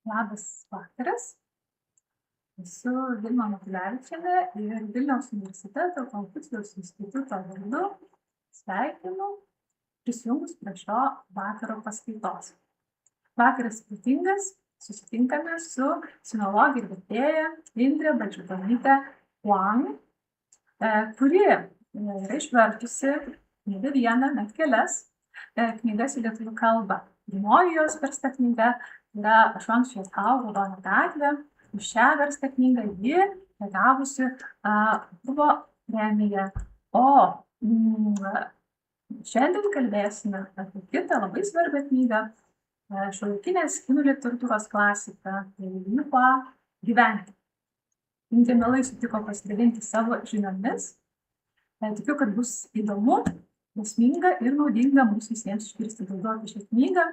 Labas vakaras. Esu Vilma Matulevičienė ir Vilniaus universiteto Konfucijaus instituto vardu sveikinu prisijungus prie šio vakaro paskaitos. Vakaras ypatingas, susitinkame su sinologe ir vertėja Indre Balčiukonyte Huang, kuri yra išvertusi ne vieną, net kelias knygas į lietuvių kalbą. Pirmoji jos versta knyga yra Šventos Šviesau Raudona gatvė. Už šią verstą knygą ji gavusi buvo premiją. O šiandien kalbėsime apie kitą labai svarbią knygą, šiuolaikinės kinų literatūros klasiką, tai Lipa gyventi. Indrė mielai sutiko pasidalinti savo žiniomis. Tikiu, kad bus įdomu, prasminga ir naudinga mums visiems išgirsti daugiau apie šią knygą,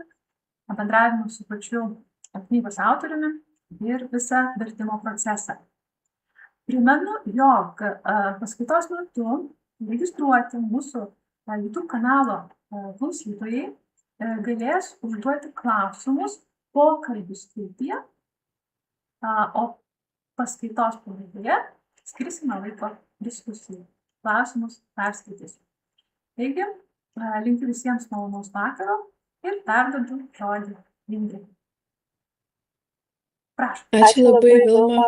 bendravimą su pačiu knygos autoriumi ir visą vertimo procesą. Primenu, jog paskaitos metu registruoti mūsų YouTube kanalo klausytojai galės užduoti klausimus pokalbių skiltyje, o paskaitos pabaigoje skirsime laiko diskusijai. Klausimus perskaitysiu. Taigi, linkiu visiems malonaus vakaro ir perduodu žodį Indrei. Prašau. Ačiū labai, Vilma.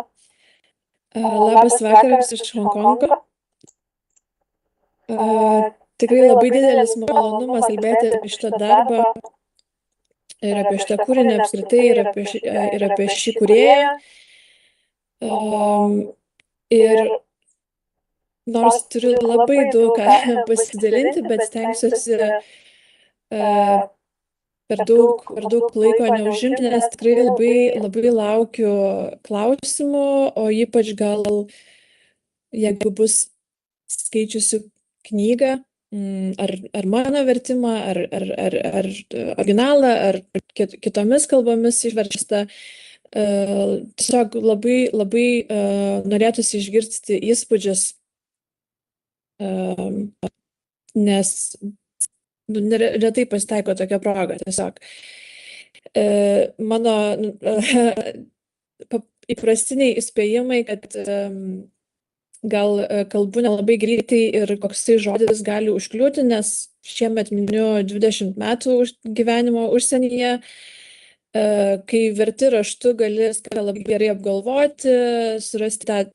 Labas vakaras iš Honkongo. Tikrai labai didelis malonumas kalbėti apie šitą darbą ir apie šitą kūrinį apskritai ir apie šį kūrėją. Ir nors turiu labai daug ką pasidalinti, bet stengsiuosi per daug laiko neužimti, nes tikrai labai laukiu klausimų, o ypač gal, jeigu bus skaičiusių knygą, ar mano vertimą, ar originalą, ar kitomis kalbomis išversta, tiesiog labai norėtųsi išgirsti įspūdžius, nes retai pasitaiko tokia proga tiesiog. Mano įprastiniai įspėjimai, kad gal kalbu nelabai greitai ir koksai žodis gali užkliūti, nes šiemet miniu 20 metų gyvenimo užsienyje. Kai verti raštu, gali labai gerai apgalvoti, surasti tą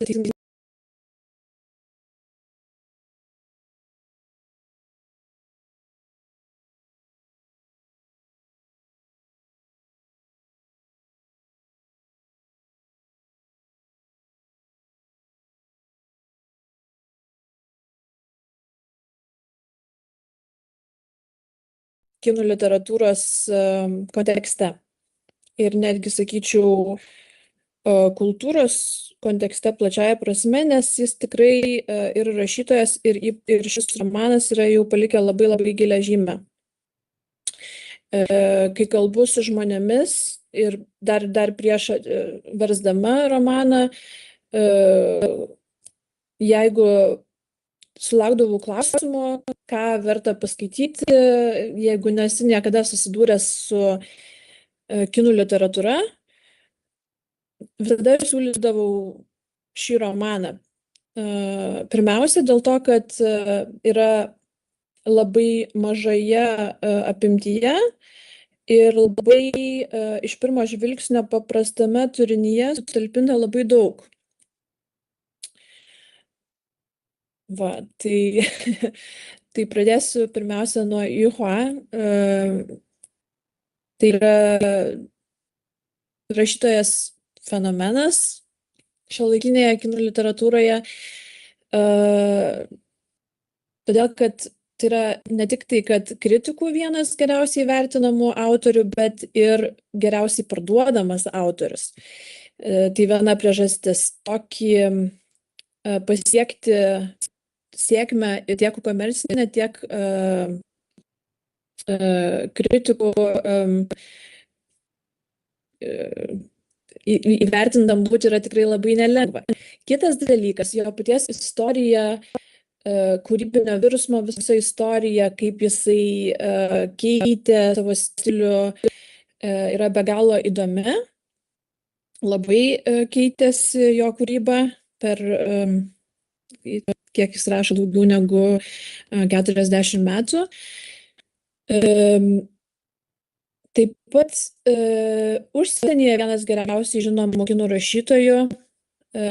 kinų literatūros kontekste. Ir netgi, sakyčiau, kultūros kontekste plačiaja prasme, nes jis tikrai ir rašytojas, ir šis romanas yra jau palikę labai gilią žymę. Kai kalbu su žmonėmis ir dar prieš versdama romaną, jeigu sulaukdavau klausimų, ką verta paskaityti, jeigu nesi niekada susidūręs su kinų literatūra, visada siūlydavau šį romaną. Pirmiausia, dėl to, kad yra labai mažoje apimtyje ir labai iš pirmo žvilgsnio paprastame turinyje sutalpinta labai daug. Va, tai pradėsiu pirmiausia nuo Yuhua. Tai yra rašytojas fenomenas šiuolaikinėje kinų literatūroje, todėl kad tai yra ne tik tai, kad kritikų vienas geriausiai vertinamų autorių, bet ir geriausiai parduodamas autorius. Tai viena priežastis tokį pasiekti sėkmę tiek komercinę, tiek kritikų įvertindam būti yra tikrai labai nelengva. Kitas dalykas, jo paties istorija, kūrybinio virsmo visa istorija, kaip jisai keitė savo stilių, yra be galo įdomi. labai keitėsi jo kūryba per, kiek jis rašo, daugiau negu 40 metų. Taip pat užsienyje vienas geriausiai žinomų kinų rašytojų,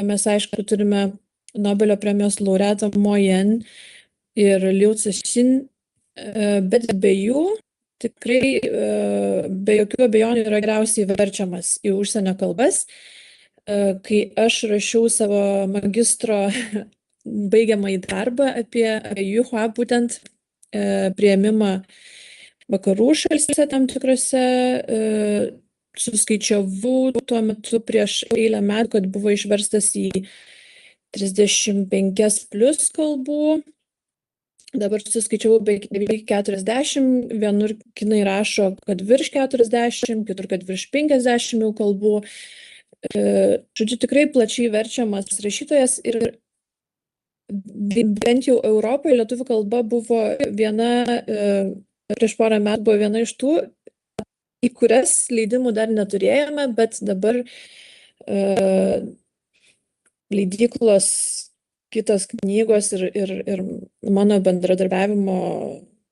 mes aišku turime Nobelio premijos laureatą Mo Yan ir Liu Cixin, bet be jų tikrai be jokių abejonių yra geriausiai verčiamas į užsienio kalbas. Kai aš rašiau savo magistro baigiamąjį darbą apie Yu Hua, būtent priėmimą vakarų šalyse tam tikrose, suskaičiavau tuo metu prieš eilę metų, kad buvo išverstas į 35 plus kalbų. Dabar suskaičiavau beveik 40, vienur kinai rašo, kad virš 40, kitur, kad virš 50 jau kalbų. Žodžiu, tikrai plačiai verčiamas rašytojas ir bent jau Europoje lietuvių kalba buvo viena, prieš porą metų buvo viena iš tų, į kurias leidimų dar neturėjome, bet dabar leidyklos, kitos knygos ir mano bendradarbiavimo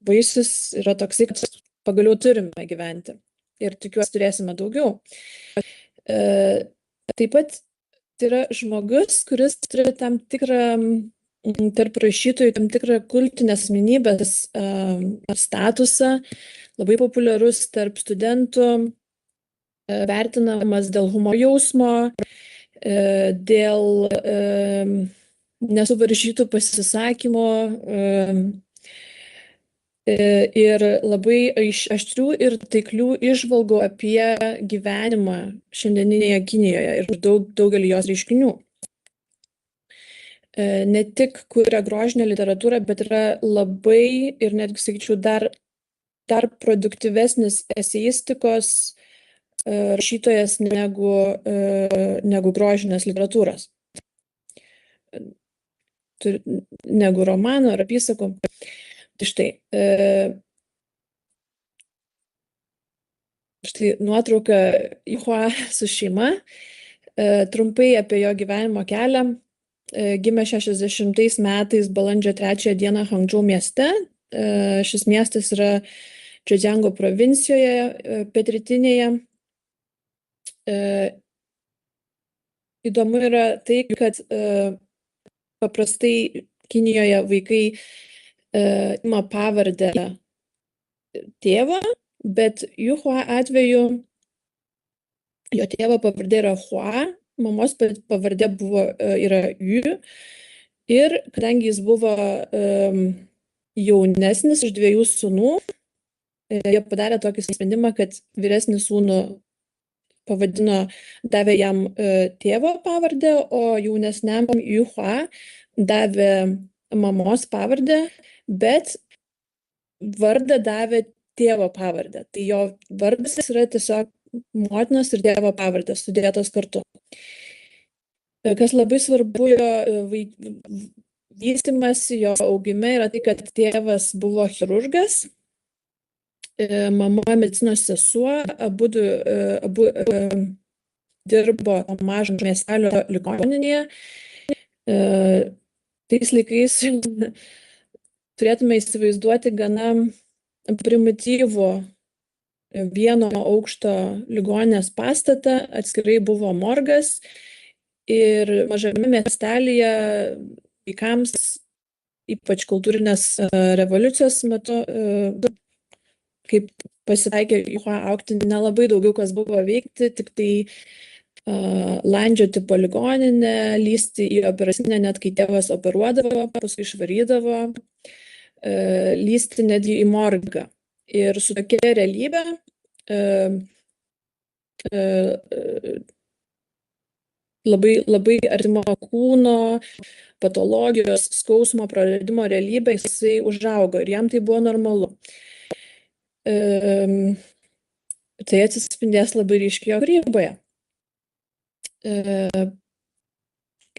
vaisius yra toksai, kad pagaliau turime gyventi ir tikiuosi turėsime daugiau. Taip pat tai yra žmogus, kuris turi tam tikrą, tarp rašytojų, tam tikrą kultinės asmenybės statusą, labai populiarus tarp studentų, vertinamas dėl humoro jausmo, dėl nesuvaržytų pasisakymų ir labai aštrių ir taiklių įžvalgų apie gyvenimą šiandieninėje Kinijoje ir daugelį jos reiškinių. Ne tik kuria grožinę literatūrą, bet yra labai ir netgi, sakyčiau, dar produktyvesnis eseistikos rašytojas negu grožinės literatūros. Negu romanų ar apysakų. Tai štai nuotrauka Yu Hua su šeima. Trumpai apie jo gyvenimo kelią. Gimė 60 metais balandžio 3 dieną Hangdžou mieste. Šis miestas yra Zhejiango provincijoje, pietrytinėje. Įdomu yra tai, kad paprastai Kinijoje vaikai ima pavardę tėvą, bet Yu Hua atveju jo tėvo pavardė yra Hua, mamos pavardė yra Yu, ir kadangi jis buvo jaunesnis iš 2 sūnų, jie padarė tokį sprendimą, kad vyresnį sūnų davė jam tėvo pavardę, o jaunesniam Yu Hua davė mamos pavardę, bet vardą davė tėvo pavardę. Tai jo vardas yra tiesiog motinos ir tėvo pavardės sudėtos kartu. Kas labai svarbu jo vystymasi, jo augime yra tai, kad tėvas buvo chirurgas, mama medicinos sesuo, abu dirbo mažo miestelio ligoninėje. Tais laikais turėtume įsivaizduoti gana primityvų vieno aukšto ligoninės pastatą, atskirai buvo morgas ir mažame miestelyje vaikams, ypač kultūrinės revoliucijos metu, kaip pasitaikė Yu Hua augti, nelabai daugiau kas buvo veikti, tik tai landžioti po ligoninę, lysti į operacinę, net kai tėvas operuodavo, paskui išvarydavo, lysti netgi į morgą. Ir su tokia realybė labai artimo kūno, patologijos, skausmo, praradimo realybė jisai užaugo ir jam tai buvo normalu. Tai atsispindės labai ryškiai jo kūryboje.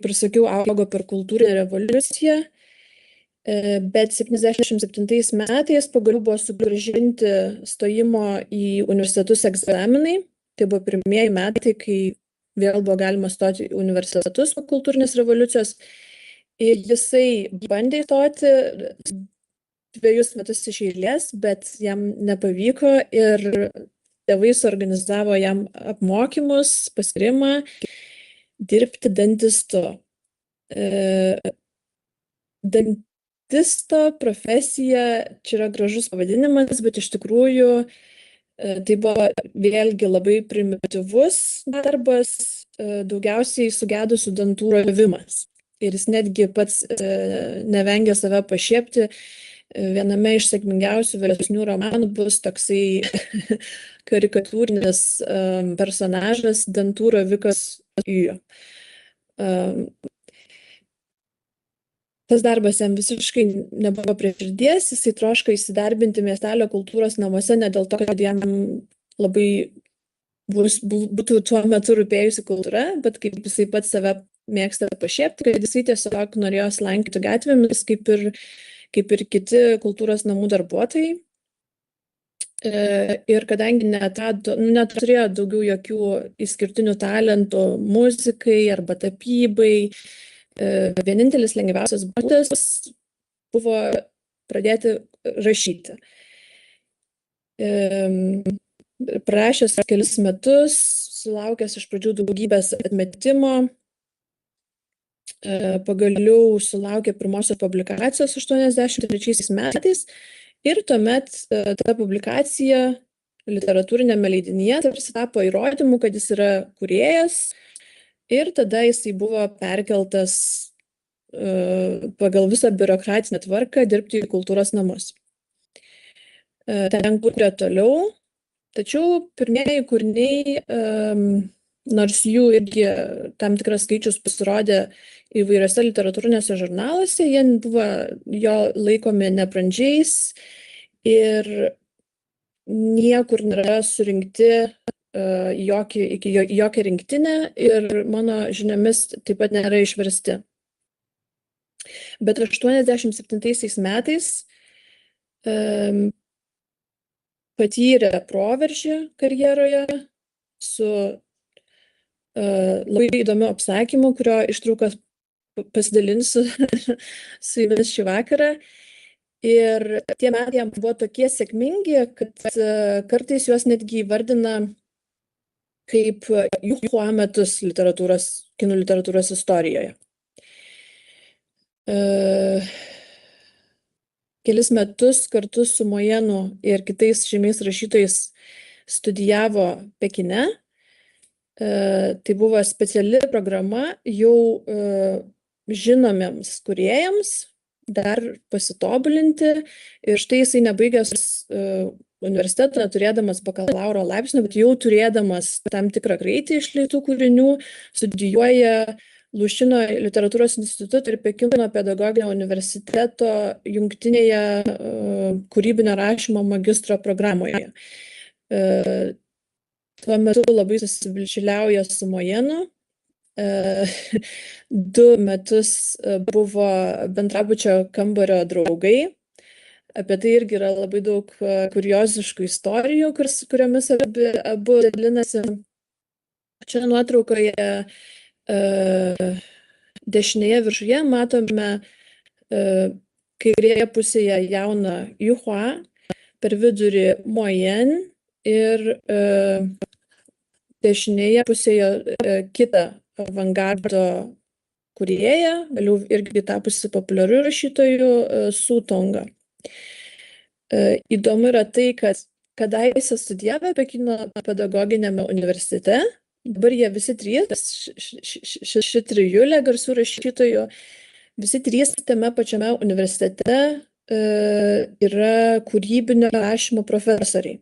Kaip ir sakiau, augo per kultūrinę revoliuciją, bet 77 metais pagaliau buvo sugrąžinti stojimo į universitetus egzaminai. Tai buvo pirmieji metai, kai vėl buvo galima stoti į universitetus po kultūrinės revoliucijos. Ir jisai bandė stoti 2 metus iš eilės, bet jam nepavyko ir tėvai suorganizavo jam apmokymus, paskyrimą dirbti dantistu. Dantisto profesija, čia yra gražus pavadinimas, bet iš tikrųjų tai buvo vėlgi labai primityvus darbas, daugiausiai sugedusių dantų rovimas. Ir jis netgi pats nevengė save pašiepti. Viename iš sėkmingiausių vėlesnių romanų bus toksai karikatūrinis personažas dantų rovikas Ijo. Tas darbas jam visiškai nebuvo prie širdies, jisai troško įsidarbinti miestelio kultūros namuose, ne dėl to, kad jam labai būtų tuo metu rūpėjusi kultūra, bet kaip jisai pats save mėgsta pašiepti, kad jisai tiesiog norėjo slankyti gatvėmis, kaip ir kiti kultūros namų darbuotojai. Ir kadangi neturėjo daugiau jokių išskirtinių talentų muzikai arba tapybai, vienintelis lengviausias būdas buvo pradėti rašyti. Prašęs kelis metus, sulaukęs iš pradžių daugybės atmetimo, pagaliau sulaukė pirmosios publikacijos 1983 metais ir tuomet ta publikacija literatūrinėme leidinyje tarsi tapo įrodymu, kad jis yra kūrėjas ir tada jisai buvo perkeltas pagal visą biurokratinę tvarką dirbti į kultūros namus. Ten kūrė toliau, tačiau pirmieji kūriniai, nors jų irgi tam tikras skaičius pasirodė įvairiose literatūrinėse žurnaluose, jie buvo jo laikomi nebrandžiais ir niekur nėra surinkti jokią rinktinę ir mano žiniomis taip pat nėra išversti. Bet 1987 metais patyrė proveržį karjeroje su labai įdomiu apsakymu, kurio ištraukas pasidalinsiu su jumis šį vakarą. Ir tie metai jam buvo tokie sėkmingi, kad kartais juos netgi įvardina kaip Juhua metus kinų literatūros istorijoje. Kelis metus kartu su Mojenu ir kitais žymiais rašytojais studijavo Pekine. Tai buvo speciali programa jau žinomiems kūrėjams dar pasitobulinti ir štai jisai nebaigęs universiteto, neturėdamas bakalauro laipsnio, bet jau turėdamas tam tikrą greitį išleistų kūrinių, studijuoja Lušino literatūros instituto ir Pekino pedagoginio universiteto jungtinėje kūrybinio rašymo magistro programoje. Tuo metu labai susibičiuliauja su Mojenu. 2 metus buvo bendrabučio kambario draugai. Apie tai irgi yra labai daug kurioziškų istorijų, kuriomis abu dalinasi. Čia nuotraukoje dešinėje viršuje matome kairėje pusėje jauną Juhua, per vidurį Mojen ir dešinėje pusėje kitą avangardo kūrėją, vėliau irgi tapusi populiariu rašytoju Su Tonga. Įdomu yra tai, kad kadaise studijavę Pekino pedagoginiame universitete, dabar jie visi 3, ši trijulė garsių rašytojų, visi 3 tame pačiame universitete yra kūrybinio rašymo profesoriai.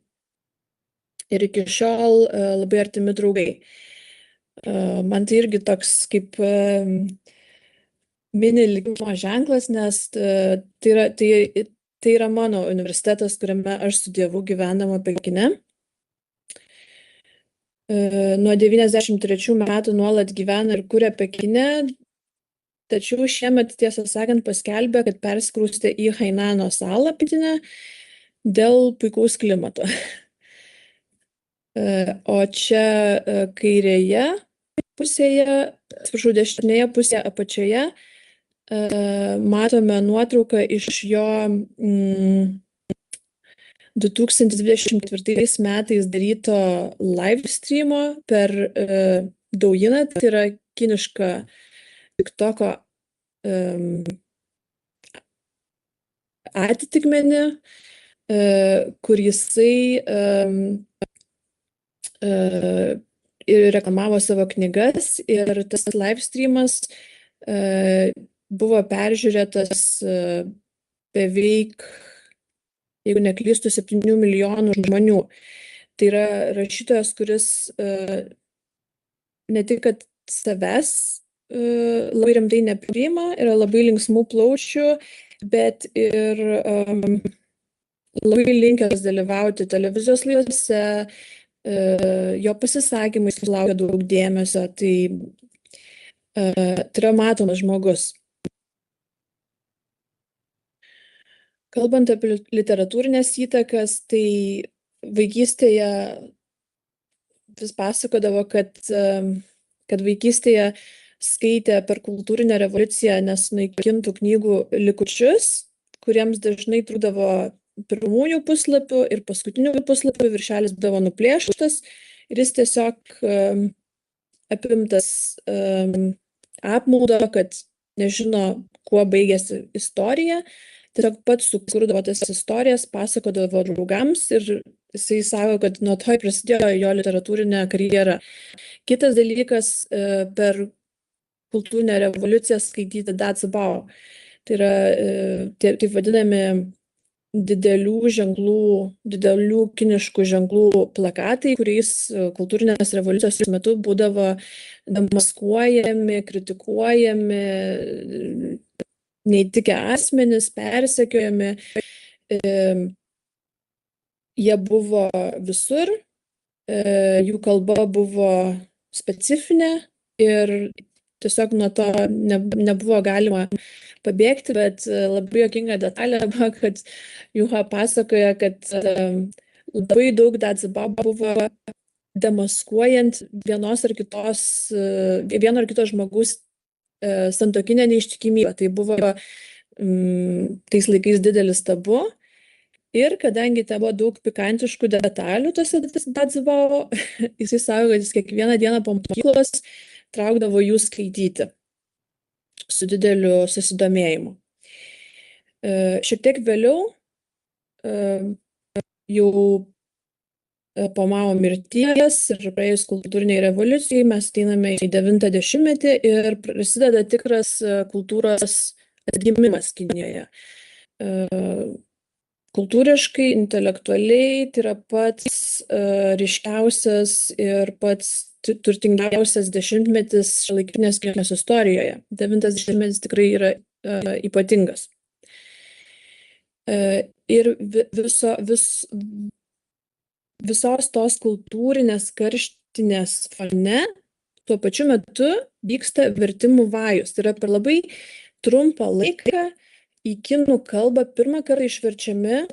Ir iki šiol labai artimi draugai. Man tai irgi toks kaip mini likimo ženklas, nes tai yra mano universitetas, kuriame aš studijavau gyvendama Pekine. Nuo 93 metų nuolat gyvena ir kuria Pekine, tačiau šiemet, tiesą sakant, paskelbė, kad persikraustė į Hainano salą pietinę dėl puikaus klimato. O čia kairėje pusėje, atsiprašau, dešinėje pusėje apačioje matome nuotrauką iš jo 2024 metais daryto live streamo per Doujiną, tai yra kinišką TikToko atitikmenį, kur jisai ir reklamavo savo knygas, ir tas live streamas buvo peržiūrėtas beveik, jeigu neklystu, 7 milijonų žmonių. Tai yra rašytojas, kuris ne tik, kad savęs labai rimtai nepriima, yra labai linksmų plaučių, bet ir labai linkęs dalyvauti televizijos laidose, jo pasisakymai sulaukia daug dėmesio, tai yra matomas žmogus. Kalbant apie literatūrinės įtakas, tai vaikystėje vis pasakodavo, kad vaikystėje skaitė per kultūrinę revoliuciją nesunaikintų knygų likučius, kuriems dažnai trūkdavo pirmųjų puslapių ir paskutinių puslapių, viršelis būdavo nuplėštas ir jis tiesiog apimtas apmaudo, kad nežino, kuo baigėsi istorija, tiesiog pats sukurdavo tas istorijas, pasakodavo draugams ir jisai sako, kad nuo to prasidėjo jo literatūrinė karjera. Kitas dalykas, per kultūrinę revoliuciją skaityti Dazibao. Tai yra taip vadinami didelių kiniškų ženklų plakatai, kuriais kultūrinės revoliucijos metu būdavo demaskuojami, kritikuojami, neįtikę asmenys, persekiojami. Jie buvo visur, jų kalba buvo specifinė ir tiesiog nuo to nebuvo galima pabėgti, bet labai juokinga detalė buvo, kad Juha pasakoja, kad labai daug Dazibao buvo demaskuojant vieno ar kito žmogaus santuokinę neištikimybę. Tai buvo tais laikais didelis tabu. Ir kadangi ten buvo daug pikantiškų detalių tose Dazibao, jisai sako, kad jis kiekvieną dieną po mokyklos traukdavo jų skaityti su dideliu susidomėjimu. Šiek tiek vėliau, jau po Mao mirties ir praėjus kultūriniai revoliucijai, mes ateiname į 90-metį ir prasideda tikras kultūros atgimimas Kinijoje. Kultūriškai, intelektualiai, tai yra pats ryškiausias ir pats turtingiausias dešimtmetis šiuolaikinės Kinijos istorijoje. 90-metis tikrai yra ypatingas. Ir visos tos kultūrinės karštinės fone tuo pačiu metu vyksta vertimų vajus. Tai yra per labai trumpą laiką į kinų kalbą pirmą kartą išverčiami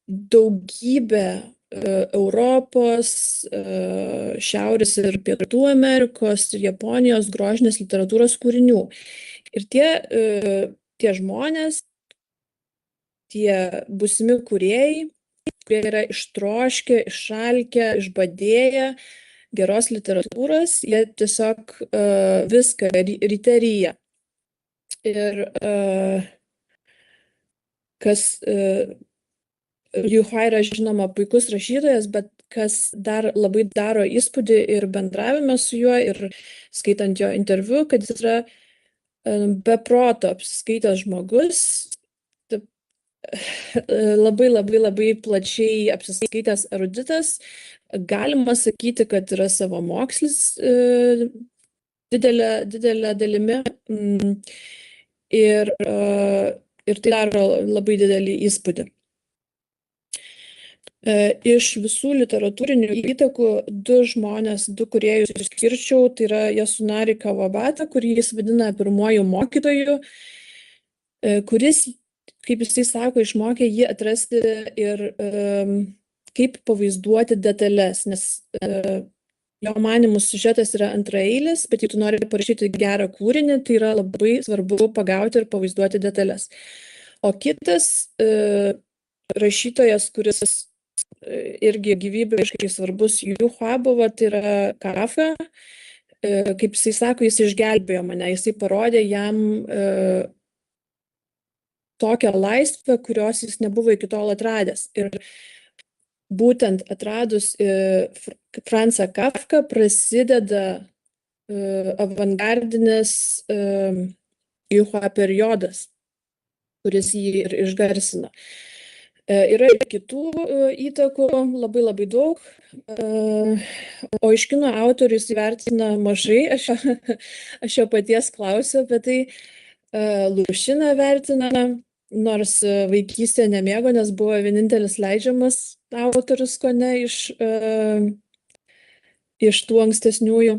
daugybė Europos, Šiaurės ir Pietų Amerikos ir Japonijos grožinės literatūros kūrinių. Ir tie žmonės, tie būsimi kūrėjai, kurie yra ištroškę, išalkę, išbadėję geros literatūros, jie tiesiog viską ryte ryja. Ir kas Juha yra žinoma puikus rašytojas, bet kas dar labai daro įspūdį ir bendravime su juo, ir skaitant jo interviu, kad jis yra be proto apsiskaitęs žmogus, labai plačiai apsiskaitęs eruditas. Galima sakyti, kad yra savamokslis didelė dalimi. Ir tai daro labai didelį įspūdį. Iš visų literatūrinių įtakų du kūrėjus išskirčiau, tai yra Yasunari Kawabata, kurį jis vadina pirmuoju mokytoju, kuris, kaip jisai sako, išmokė jį atrasti ir kaip pavaizduoti detalės, nes jo manymu siužetas yra antraeilis, bet jei tu nori parašyti gerą kūrinį, tai yra labai svarbu pagauti ir pavaizduoti detalės. O kitas rašytojas, kuris irgi gyvybiškai svarbus Juha buvo, tai yra Kafka. Kaip jisai sako, jis išgelbėjo mane, jisai parodė jam tokią laisvę, kurios jis nebuvo iki tol atradęs. Ir būtent atradus Franzą Kafką prasideda avangardinis Juha periodas, kuris jį ir išgarsino. Yra ir kitų įtakų, labai labai daug, o iš kino autorius įvertina mažai, aš jo paties klausiu apie tai, Lušiną vertina, nors vaikystėje nemėgo, nes buvo vienintelis leidžiamas autorius kone iš tų ankstesniųjų.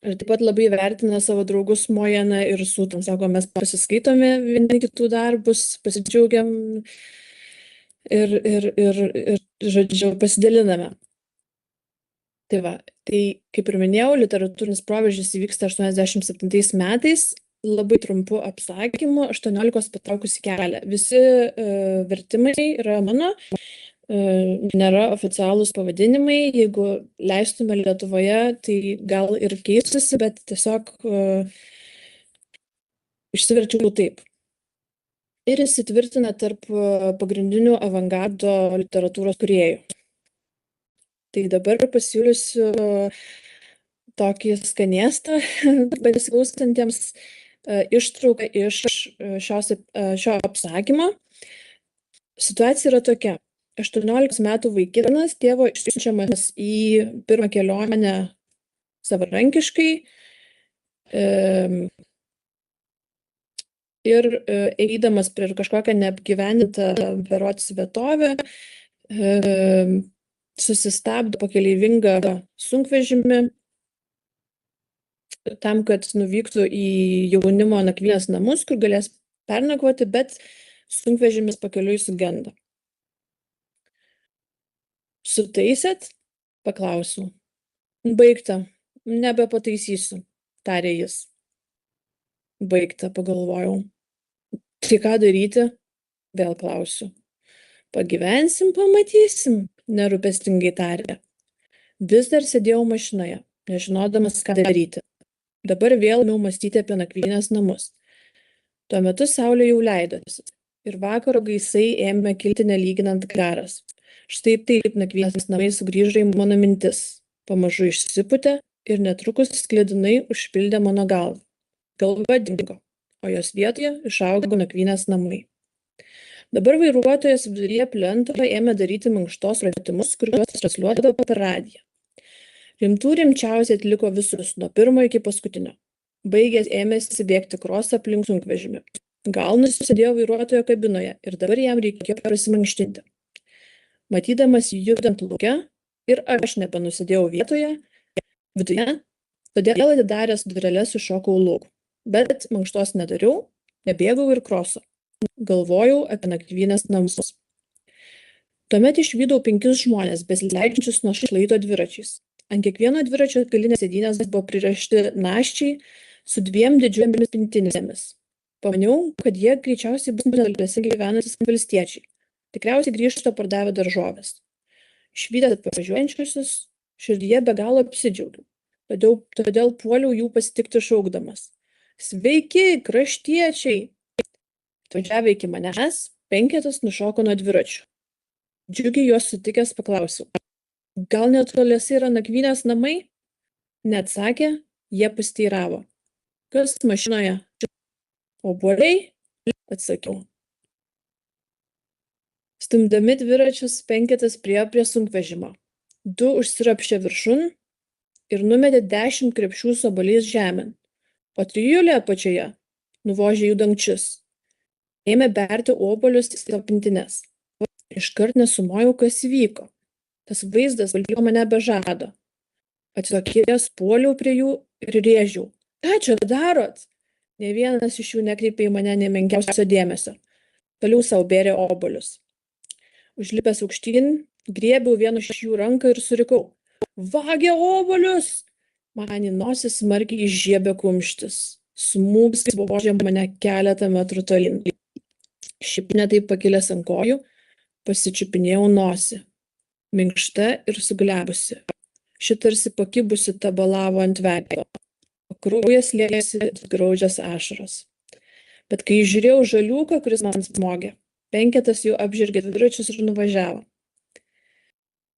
Ir taip pat labai vertina savo draugus Mojeną ir Sūtą. Sako, mes pasiskaitome vieni kitų darbus, pasidžiaugiam ir žodžiu, pasidaliname. Tai va, tai kaip ir minėjau, literatūrinis proveržis įvyksta 87 metais, labai trumpu apsakymu, 18 patraukusi kelią. Visi vertimai yra mano, nėra oficialūs pavadinimai, jeigu leistume Lietuvoje, tai gal ir keistusi, bet tiesiog išsiverčiau taip. Ir įsitvirtina tarp pagrindinių avangardo literatūros kūrėjų. Tai dabar pasiūlysiu tokį skanėstą besiklausantiems ištrauką iš šio apsakymo. Situacija yra tokia. 18 metų vaikinas tėvo išsiunčiamas į pirmą kelionę savarankiškai ir eidamas prie kažkokią neapgyvendintą berods vietovę susistabdo pakeleivingą sunkvežimį tam, kad nuvyktų į jaunimo nakvynės namus, kur galės pernakvoti, bet sunkvežimis pakeliui sugenda. Sutaisėt? Paklausiau. Baigta. Nebepataisysiu, tarė jis. Baigta, pagalvojau. Tai ką daryti? Vėl klausiu. Pagyvensim, pamatysim, nerūpestingai tarė. Vis dar sėdėjau mašinoje, nežinodamas, ką daryti. Dabar vėl ėmiau mąstyti apie nakvynės namus. Tuo metu saulė jau leidosi ir vakaro gaisai ėmė kilti nelyginant garas. Štai taip nakvynės namai sugrįžo į mano mintis. Pamažu išsipūtė ir netrukus sklidinai užpildė mano galvą. Galva dingo, o jos vietoje išaugo nakvynės namai. Dabar vairuotojas viduryje plento ėmė daryti mankštos pratimus, kuriuos transliuodavo per radiją. Rimčiausiai atliko visus nuo pirmo iki paskutinio. Baigęs ėmėsi bėgti krosą aplink sunkvežimį. Gal nusėdėjo vairuotojo kabinoje ir dabar jam reikėjo prasimankštinti. Matydamas jį judant lauke ir aš nebenusėdėjau viduje, todėl atidaręs dureles iššokau lauk. Bet mankštos nedariau, nebėgau ir kroso. Galvojau apie nakvynės namus. Tuomet išvydau 5 žmones, besileidžiančius nuo šlaito dviračiais. Ant kiekvieno dviračio galinės sėdynės buvo prirašti naščiai su 2 didžiulėmis pintinėmis. Pamaniau, kad jie greičiausiai bus netoliese gyvenantys valstiečiai. Tikriausiai grįžta pardavę daržoves. Išvydęs atvažiuojančiusius, širdyje be galo apsidžiaugiau. Todėl puoliau jų pasitikti šaukdamas. Sveiki, kraštiečiai! Atvažiavę iki manęs, 5 nušoko nuo dviračių. Džiugiai juos sutikęs paklausiau. Gal netoliese yra nakvynės namai? Neatsakė, jie pasteiravo. Kas mašinoje? Obuoliai? Atsakiau. Stumdami dviračius 5 priėjo prie sunkvežimo. 2 užsirapšė viršun ir numetė 10 krepšių su obuoliais žemėn, o 3 apačioje nuvožė jų dangčius. Ėmė berti obuolius į savo pintines. Iškart nesumojau, kas įvyko. Tas vaizdas valgė mane be žado. Atsitokėjęs puoliau prie jų ir rėžiau. Ką čia darot? Nė vienas iš jų nekreipė į mane nė menkiausio dėmesio. Toliau savo bėrė obuolius. Užlipęs aukštyn, griebiau vienu iš jų ranką ir surikau. vagia obuolius. Man į nosį smarkiai žiebė kumštis. Smūgis vožė mane keletą metrų tolyn. Šipne taip pakilęs ant kojų, pasičiupinėjau nosį. Minkšta ir suglebusi. Ši tarsi pakibusi tabalavo ant veido. Kraujas liejasi graudžias ašaros. Bet kai žiūrėjau žaliuką, kuris man smogė, 5 jų apžirgė dviračius ir nuvažiavo.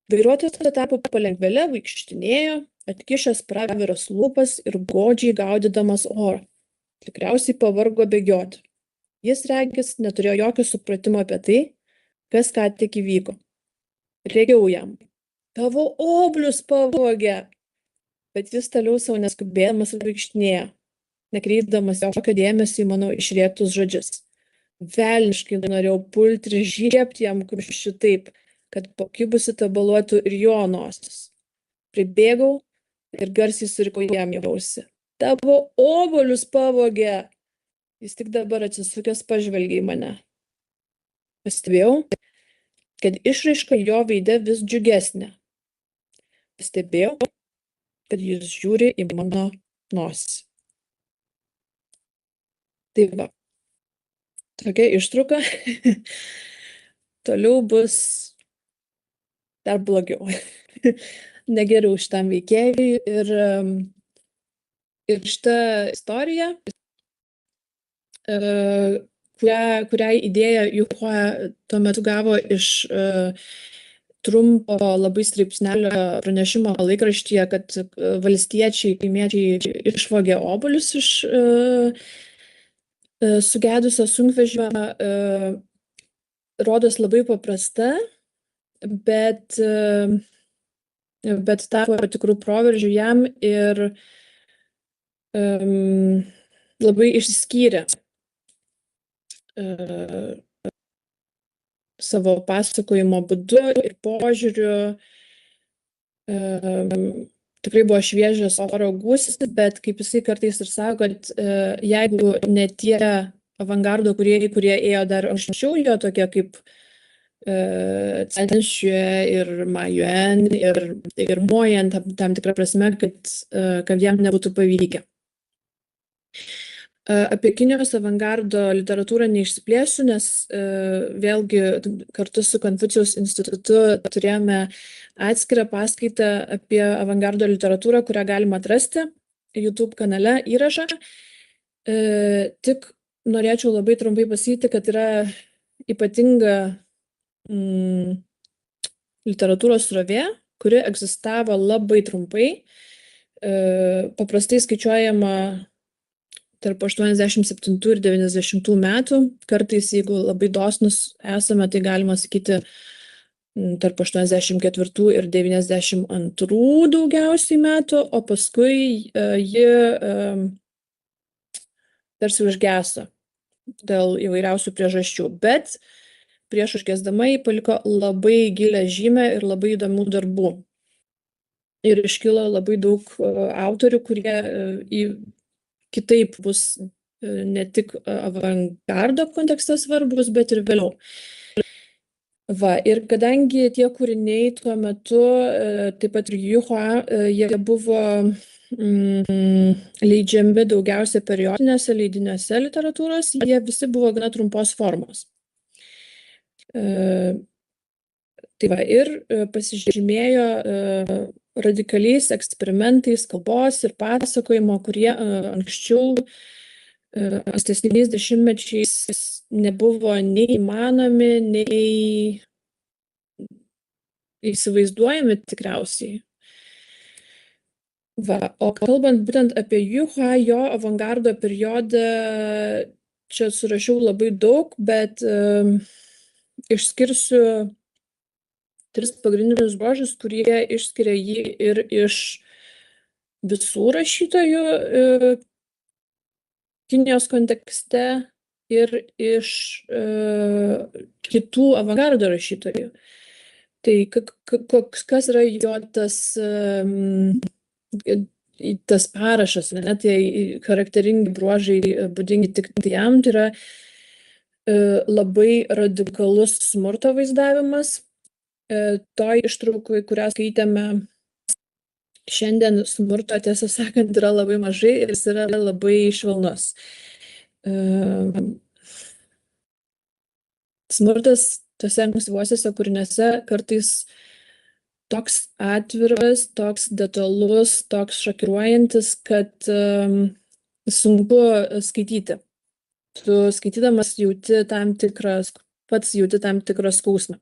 Vairuotojas tapo palengvėle, vaikštinėjo, atkišęs praviras lūpas ir godžiai gaudydamas orą. Tikriausiai pavargo bėgioti. Jis, regis, neturėjo jokio supratimo apie tai, kas ką tik įvyko. Rėkiau jam. Tavo oblius pavogė. Bet jis toliau savo neskubėdamas vaikštinėjo, nekreipdamas jokio dėmesio į mano išrėktus žodžius. Velniškai norėjau pulti ir žiebti jam kumščiu taip, kad pakibusi tabaluotų ir jo nosis. Pribėgau ir garsiai surikau jam į ausį. Tavo obuolius pavogė. Jis tik dabar atsisukęs pažvelgė į mane. Pastebėjau, kad išraiška jo veide vis džiugesnė. Pastebėjau, kad jis žiūri į mano nosį. Tai va, tokia ištrauka. Toliau bus dar blogiau. Negeriau šitam veikėjui ir šitą istoriją, kurią idėją Juhua tuo metu gavo iš trumpo labai straipsnelio pranešimo laikraštyje, kad valstiečiai, kaimiečiai išvogė obuolius iš sugedusio sunkvežimio, rodos labai paprasta, bet tapo tikrų proveržių jam ir labai išsiskyrė savo pasakojimo būdu ir požiūriu. Tikrai buvo šviežias oro gūsis, bet kaip jisai kartais ir sako, kad jeigu ne tie avangardo kūrėjai, kurie ėjo dar anksčiau, jo tokie kaip Chen Xue ir Ma Yuan ir Mo Yan tam tikrą prasme, kad jam nebūtų pavykę. Apie Kinijos avangardo literatūrą neišsiplėsiu, nes vėlgi kartu su Konfucijaus institutu turėjome atskirą paskaitą apie avangardo literatūrą, kurią galima atrasti YouTube kanale įrašą. Tik norėčiau labai trumpai pasakyti, kad yra ypatinga literatūros srovė, kuri egzistavo labai trumpai. Paprastai skaičiuojama tarp 87 ir 90 metų. Kartais, jeigu labai dosnus esame, tai galima sakyti tarp 84 ir 92 daugiausiai metų, o paskui ji tarsi užgeso dėl įvairiausių priežasčių. Bet prieš užgesdama ji paliko labai gilią žymę ir labai įdomių darbų. Ir iškilo labai daug autorių, kurie kitaip bus ne tik avangardo kontekste svarbus, bet ir vėliau. Va, ir kadangi tie kūriniai tuo metu, taip pat ir Juhua, jie buvo leidžiami daugiausia periodinėse leidiniuose literatūros, jie visi buvo gana trumpos formos. Tai va, ir pasižymėjo radikaliais eksperimentais kalbos ir pasakojimo, kurie anksčiau ankstesniais dešimtmečiais nebuvo nei įmanomi, nei įsivaizduojami tikriausiai. Va, o kalbant būtent apie Juhua, jo avangardo periodą, čia surašiau labai daug, bet išskirsiu 3 pagrindinius bruožus, kurie išskiria jį ir iš visų rašytojų Kinijos kontekste ir iš kitų avangardo rašytojų. Tai kas yra jo tas parašas, ne? Tai charakteringi bruožai būdingi tik jam, tai yra labai radikalus smurto vaizdavimas. Toj ištraukoj, kurią skaitėme, Šiandien smurto, tiesą sakant, yra labai mažai ir jis yra labai švelnus. Smurtas tose ankstyvuosiuose kūriniuose kartais toks atviras, toks detalus, toks šokiruojantis, kad sunku skaityti. Tu skaitydamas pats jauti tam tikrą skausmą,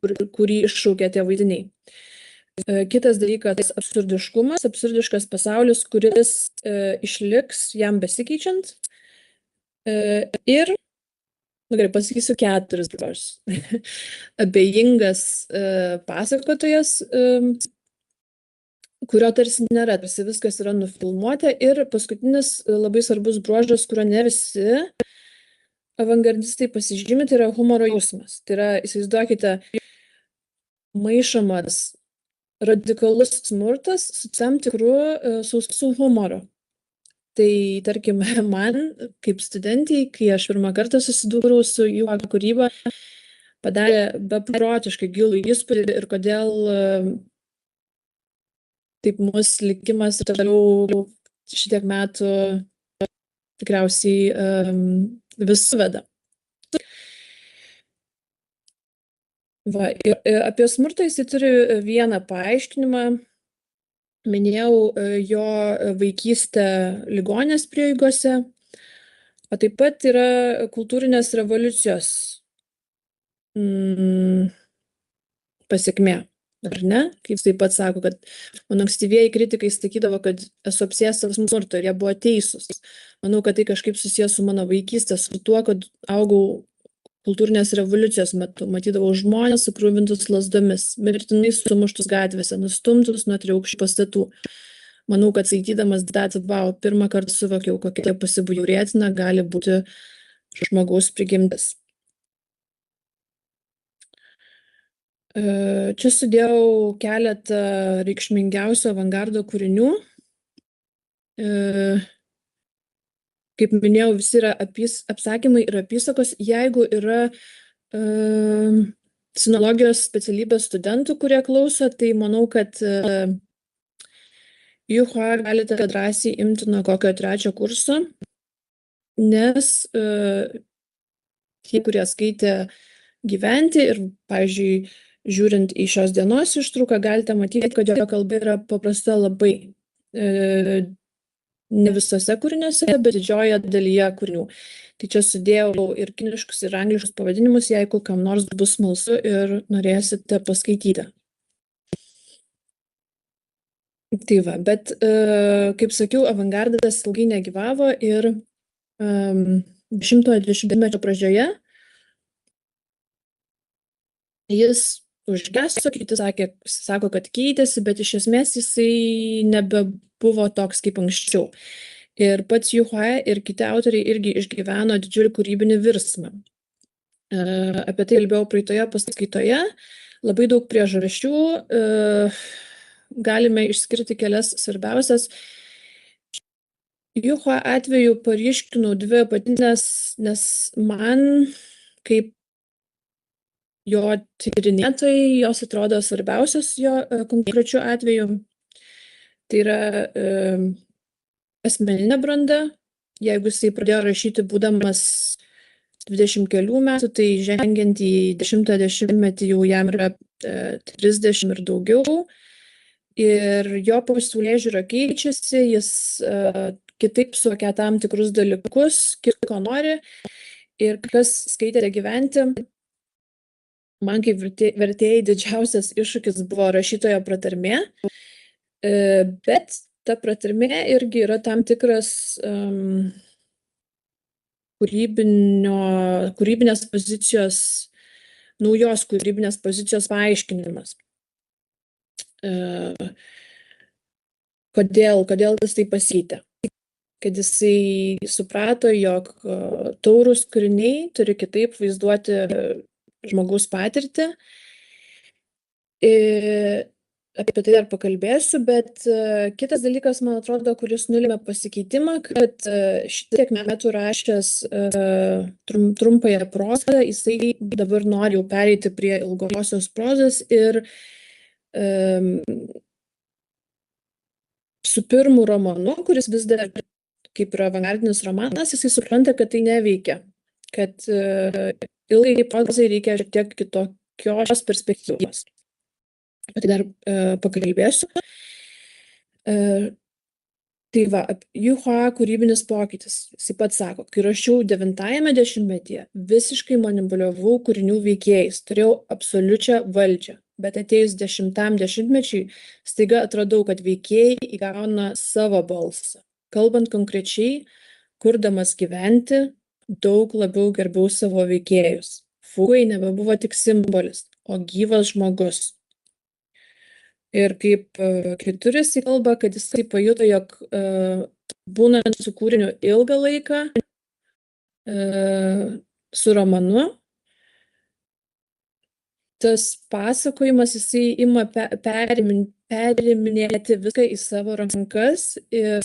kurį iššaukia tie vaizdiniai. Kitas dalykas - absurdiškas pasaulis, kuris išliks jam besikeičiant. Ir, gerai, pasakysiu 4 dabar. Abejingas pasakotojas, kurio tarsi nėra, tarsi viskas yra nufilmuota. Ir paskutinis labai svarbus bruožas, kurio ne visi avangardistai pasižymi, tai yra humoro jausmas. Tai yra, įsivaizduokite, maišomas radikalus smurtas su tam tikru sausu humoru. Tai, tarkim, man, kaip studentei, kai aš pirmą kartą susidūriau su jų kūryba, padarė beprotiškai gilų įspūdį ir kodėl taip mus likimas ir toliau šitiek metų tikriausiai vis suveda. Va, ir apie smurtą jis turi vieną paaiškinimą. Minėjau jo vaikystę ligoninės prieigose, o taip pat yra kultūrinės revoliucijos pasekmė, ar ne? Kaip jis taip pat sako, kad mano ankstyvieji kritikai sakydavo, kad esu apsėstas smurto ir jie buvo teisūs. Manau, kad tai kažkaip susijęs su mano vaikystė, su tuo, kad augau kultūrinės revoliucijos metu, matydavau žmonės sukrūvintus lasdomis, mirtinai sumuštus gatvėse, nustumtus nuo triaukščių pastatų. Manau, kad skaitydamas That's Wow, pirmą kartą suvokiau, kokia pasibjaurėtina gali būti žmogaus prigimtis. Čia sudėjau keletą reikšmingiausių avangardo kūrinių. Kaip minėjau, visi yra apsakymai ir apysakos. Jeigu yra sinologijos specialybės studentų, kurie klauso, tai manau, kad Juhua galite drąsiai imti nuo kokio 3 kurso, nes tie, kurie skaitė Gyventi ir, pavyzdžiui, žiūrint į šios dienos ištrauką, galite matyti, kad jo kalba yra paprasta labai. Ne visose kūriniuose, bet didžiojoje dalyje kūrinių. Tai čia sudėjau ir kiniškus, ir angliškus pavadinimus, jeigu kam nors bus smalsu ir norėsite paskaityti. Tai va, bet, kaip sakiau, avangardas ilgai negyvavo ir 10-20 pradžioje jis užgeso, kiti sako, kad keitėsi, bet iš esmės jisai nebebuvo toks kaip anksčiau. Ir pats Juhua ir kiti autoriai irgi išgyveno didžiulį kūrybinį virsmą. Apie tai kalbėjau praeitoje paskaitoje. Labai daug priežasčių. Galime išskirti kelias svarbiausias. Juhua atveju paryškinau 2 pagrindines, nes man, kaip jo tyrinėtojai, jos atrodo svarbiausios jo konkrečiu atveju. Tai yra asmeninė branda. Jeigu jisai pradėjo rašyti būdamas 20 kelių metų, tai žengiant į 10-metį jau jam yra 30 ir daugiau. Ir jo pasaulėžiūra keičiasi, jis kitaip suvokia tam tikrus dalykus, ko nori. Ir kas skaitėte Gyventi, man kaip vertėjai didžiausias iššūkis buvo rašytojo pratarmė, bet ta pratarmė irgi yra tam tikras kūrybinės pozicijos, naujos kūrybinės pozicijos paaiškinimas. Kodėl jis tai pasikeitė? Kad jisai suprato, jog taurūs kūriniai turi kitaip vaizduoti žmogaus patirtį. Apie tai dar pakalbėsiu, bet kitas dalykas, man atrodo, kuris nulėmė pasikeitimą, kad šitiek metų rašęs trumpąją prozą, jisai dabar nori jau pereiti prie ilgosios prozos ir su pirmu romanu, kuris vis dar kaip ir avangardinis romanas, jisai supranta, kad tai neveikia, kad ilgai prozai reikia šiek tiek kitokios perspektyvos. Tai dar pakalbėsiu. Tai va, Juhua kūrybinis pokytis. Jis pats sako, kai rašiau 9-ame dešimtmetyje, visiškai manipuliavau kūrinių veikėjais, turėjau absoliučią valdžią. Bet atėjus 10-am dešimtmečiui, staiga atradau, kad veikėjai įgauna savo balsą. Kalbant konkrečiai, kurdamas gyventi, daug labiau gerbiau savo veikėjus. Fugai nebebuvo tik simbolis, o gyvas žmogus. Ir kaip Kitur jisai kalba, kad jisai pajuto, jog būnant su kūriniu ilgą laiką, su romanu, tas pasakojimas jisai ima periminėti viską į savo rankas ir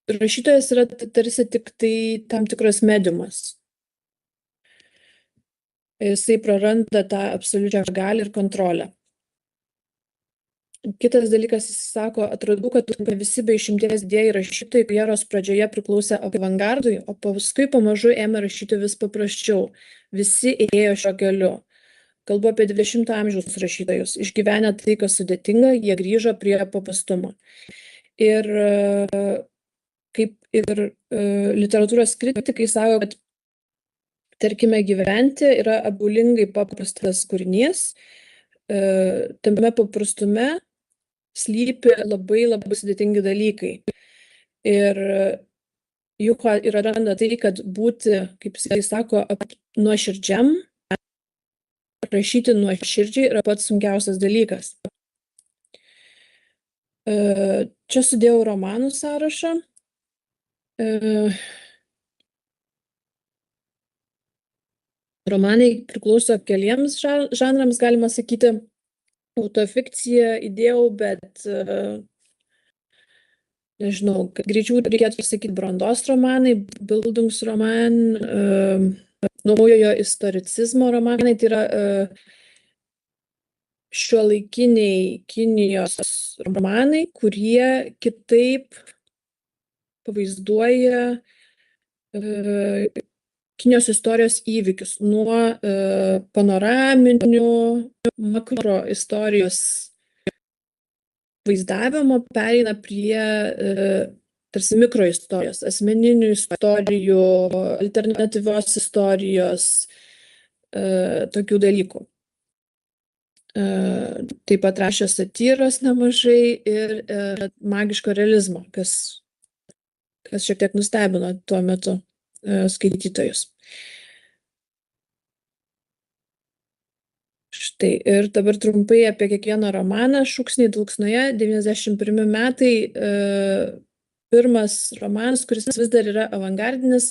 rašytojas yra tarsi tik tai tam tikras mediumas. Jisai praranda tą absoliučią galią ir kontrolę. Kitas dalykas, jis sako, atradau, kad visi be išimties didieji rašytojai karjeros pradžioje priklausė avangardui, o paskui pamažu ėmė rašyti vis paprasčiau. Visi ėjo šio keliu. Kalbu apie 20-ojo amžiaus rašytojus. Išgyvenę tai, kas sudėtinga, jie grįžo prie paprastumo. Ir kaip ir literatūros kritikai sako, kad tarkime, gyventi yra apgaulingai paprastas kūrinys. Tame paprastume slypi labai labai sudėtingi dalykai. Ir Juhua yra randa tai, kad būti, kaip jis sako, nuoširdžiam, rašyti nuoširdžiai yra pats sunkiausias dalykas. Čia sudėjau romanų sąrašą. Romanai priklauso keliems žanrams, galima sakyti. Autofikciją įdėjau, bet nežinau, greičiau reikėtų sakyti brandos romanai, Bildungsroman, naujojo istoricizmo romanai, tai yra šiuolaikiniai Kinijos romanai, kurie kitaip pavaizduoja Kinijos istorijos įvykius nuo panoraminių makro istorijos vaizdavimo pereina prie tarsi mikroistorijos, asmeninių istorijų, alternatyvios istorijos, tokių dalykų. Taip pat rašė satyros nemažai ir magiško realizmo, kas šiek tiek nustebino tuo metu skaitytojus. Štai, ir dabar trumpai apie kiekvieną romaną. Šūksniai dulksnoje, 91 metai, pirmas romanas, kuris vis dar yra avangardinis.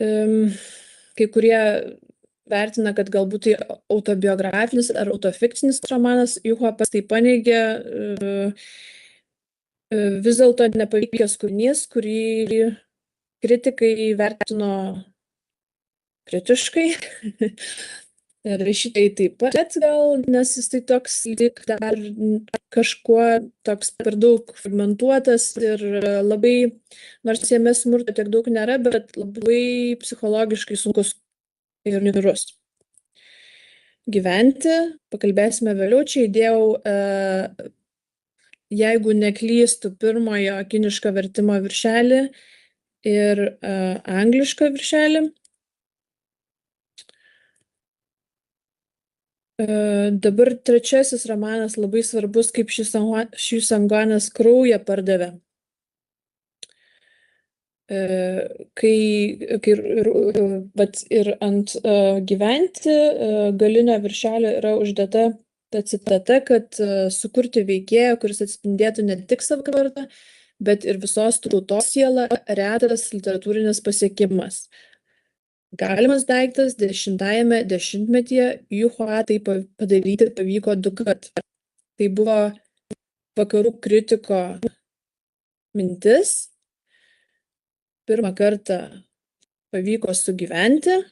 Kai kurie vertina, kad galbūt tai autobiografinis ar autofikcinis romanas. Juhua pats tai paneigė. Vis dėlto nepavykęs kūrinys, kurį kritikai vertino kritiškai. Rašytojai taip pat gal, nes jis tai toks tik dar kažkuo toks per daug fragmentuotas ir labai, nors jame smurto tiek daug nėra, bet labai psichologiškai sunkus ir niūrus. Gyventi, pakalbėsime vėliau, čia įdėjau, jeigu neklystu, pirmojo kiniško vertimo viršelį ir anglišką viršelį. Dabar trečiasis romanas labai svarbus, kaip šis Sanguanas kraują pardavė. Ir ant gyventi galinio viršelio yra uždėta ta citata, kad sukurti veikėją, kuris atspindėtų ne tik savo kartą, bet ir visos tautos sielą, retas literatūrinis pasiekimas. Galimas daiktas 10-ajame dešimtmetyje, Juhua tai padaryti pavyko 2 kartus. Tai buvo vakarų kritiko mintis. Pirmą kartą pavyko sugyventi,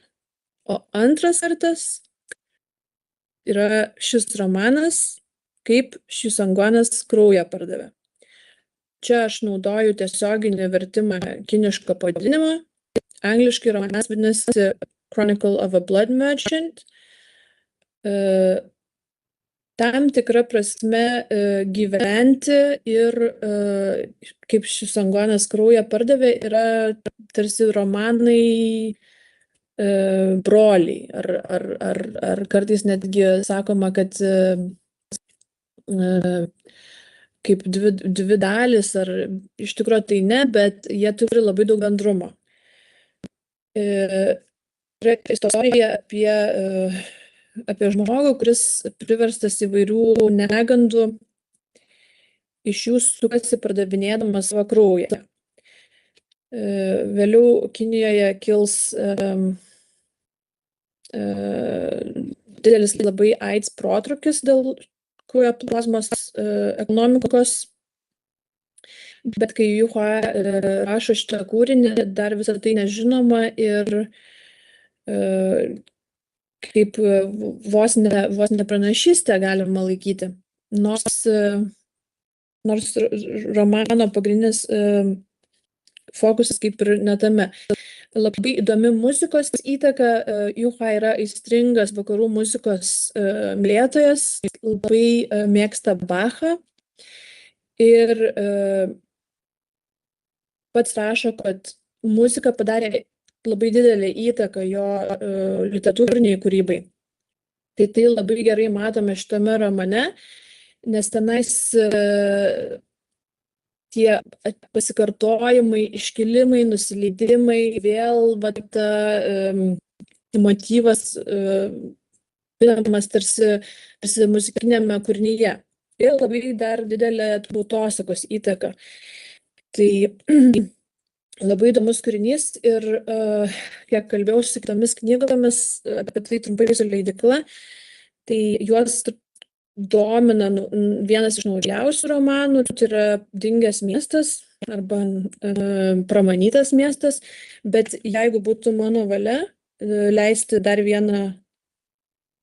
o antras kartas yra šis romanas, kaip Šisangonas kraują pardavė. Čia aš naudoju tiesioginį vertimą kinišką pavadinimą. Angliškai romanas vadinasi Chronicle of a Blood Merchant. Tam tikra prasme gyventi ir kaip Šisangonas kraują pardavė yra tarsi romanai broliai. Ar kartais netgi sakoma, kad kaip dvi dalis, ar iš tikrųjų tai ne, bet jie turi labai daug bendrumo. Yra istorija apie žmogų, kuris priverstas įvairių negandų, iš jų sukasi pardavinėdamas savo kraują. Vėliau Kinijoje kils didelis labai AIDS protrūkis dėl kraujo plazmos ekonomikos, bet kai Juhua rašo šitą kūrinį, dar visą tai nežinoma ir kaip vos ne pranašystę galima laikyti. Nors romano pagrindinis fokusas kaip ir netame. Labai įdomi muzikos įtaka. Juhua yra aistringas vakarų muzikos mylėtojas, labai mėgsta Bachą ir pats rašo, kad muzika padarė labai didelę įtaką jo literatūriniai kūrybai. Tai labai gerai matome šitame romane, nes tenais tie pasikartojimai, iškilimai, nusileidimai, vėl motyvas pinamas tarsi muzikinėme kūrinyje. Ir labai dar didelė tautosakos įtaka. Tai labai įdomus kūrinys ir kiek kalbėjau su kitomis knygomis, apie tai trumpai su leidykla, tai juos domina vienas iš naujausių romanų, tai yra Dingęs miestas arba Pramanytas miestas, bet jeigu būtų mano valia leisti dar vieną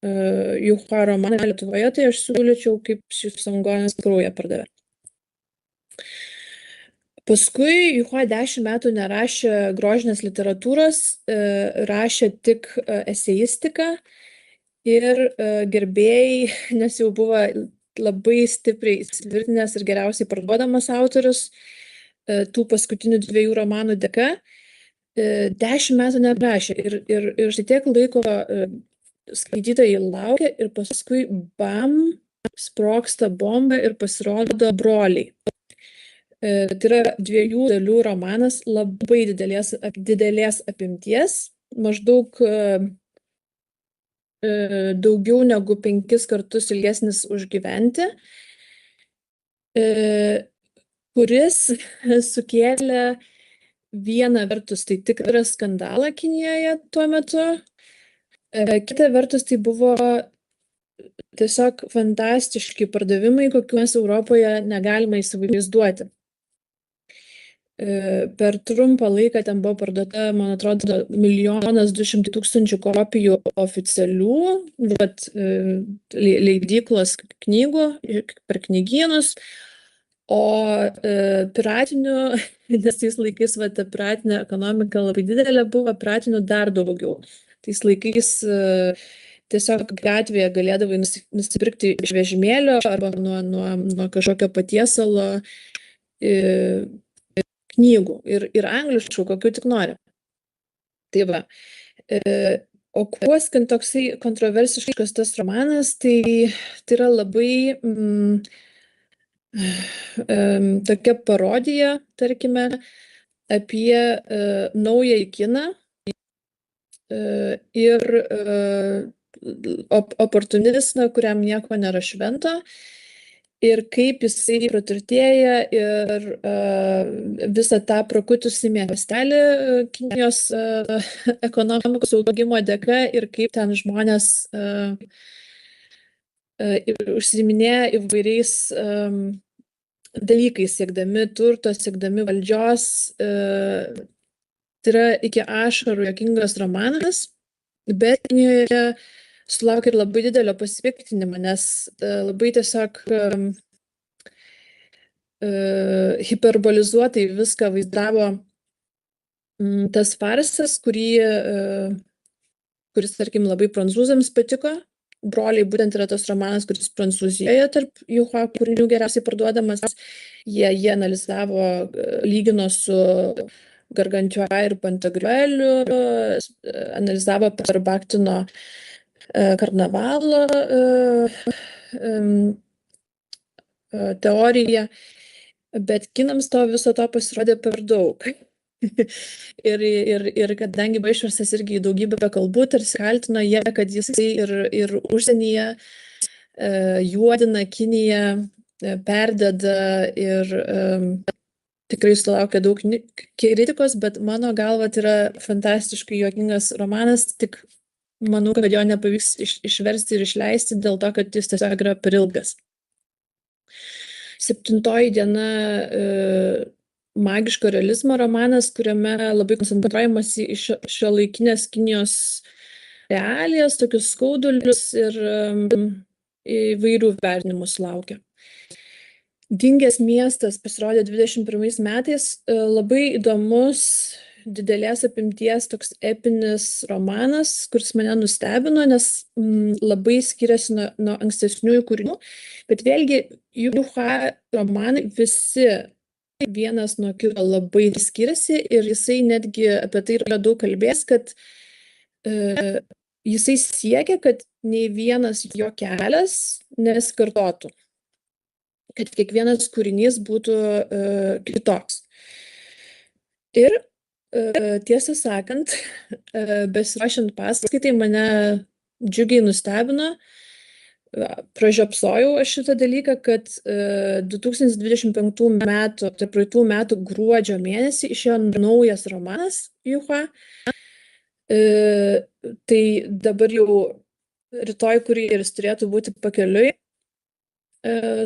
Juhua romaną Lietuvoje, tai aš siūlyčiau kaip Šisangonas kraują pardavė. Paskui Juhua 10 metų nerašė grožinės literatūros, rašė tik eseistiką ir gerbėjai, nes jau buvo labai stipriai įsitvirtinęs ir geriausiai parduodamas autorius tų paskutinių 2 romanų dėka, 10 metų nerašė ir štai tiek laiko skaitytojai laukia ir paskui bam, sprogsta bomba ir pasirodo Broliai. Tai yra 2 dalių romanas, labai didelės apimties, maždaug daugiau negu 5 kartus ilgesnis už Gyventi, kuris sukėlė vieną vertus tai tikrą skandalą Kinijoje tuo metu, kita vertus tai buvo tiesiog fantastiški pardavimai, kokių mes Europoje negalime įsivaizduoti. Per trumpą laiką ten buvo parduota, man atrodo, 1,2 milijono kopijų oficialių, leidyklos knygų per knygynus, o piratinių, nes tais laikais ta piratinė ekonomika labai didelė buvo, piratinių dar daugiau. Tais laikais tiesiog gatvėje galėdavai nusipirkti iš vežimėlio arba nuo kažkokio patiesalo knygų ir angliškų, kokių tik nori. Tai va. O kuo toksai kontroversiškas tas romanas, tai yra labai tokia parodija, tarkime, apie naująjį kiną ir oportunistą, kuriam nieko nėra švento. Ir kaip jisai praturtėja ir visą tą prakutusį miestelį Kinijos ekonomikos augimo dėka ir kaip ten žmonės užsiiminėja įvairiais dalykais, siekdami turto, siekdami valdžios. Tai yra iki ašarų juokingas romanas, bet Kinijoje sulaukė ir labai didelio pasipiktinimo, nes labai tiesiog hiperbolizuotai viską vaizdavo tas farsas, kuris, tarkim, labai prancūzams patiko. Broliai būtent yra tas romanas, kuris Prancūzijoje tarp Juha kūrinių geriausiai parduodamas. Jie analizavo, lygino su Gargantiua ir Pantagriueliu, analizavo per Baktino karnavalo teoriją, bet kinams to viso to pasirodė per daug. Ir kadangi buvo išverstas irgi į daugybę kalbų, tarsi kaltino jie, kad jisai ir užsienyje juodina Kiniją, perdeda ir tikrai sulaukia daug kritikos, bet mano galva tai yra fantastiškai juokingas romanas, tik manau, kad jo nepavyks išversti ir išleisti dėl to, kad jis tiesiog yra per ilgas. 7 diena magiško realizmo romanas, kuriame labai koncentruojamasi į šiuolaikinės Kinijos realijas, tokius skaudulius ir įvairių vertinimų sulaukia. Dingęs miestas pasirodė 21 metais, labai įdomus, didelės apimties toks epinis romanas, kuris mane nustebino, nes labai skiriasi nuo ankstesniųjų kūrinių, bet vėlgi Juha romanai visi vienas nuo kito labai skiriasi ir jisai netgi apie tai yra daug kalbės, kad jisai siekia, kad nei vienas jo kelias nesikartotų, kad kiekvienas kūrinys būtų kitoks. Ir tiesą sakant, besiruošiant paskaitai mane džiugiai nustebino, pražiopsojau aš šitą dalyką, kad 2025 metų, tai praeitų metų gruodžio mėnesį išėjo naujas romanas Juha. Tai dabar jau rytoj kurjeris turėtų būti pakeliui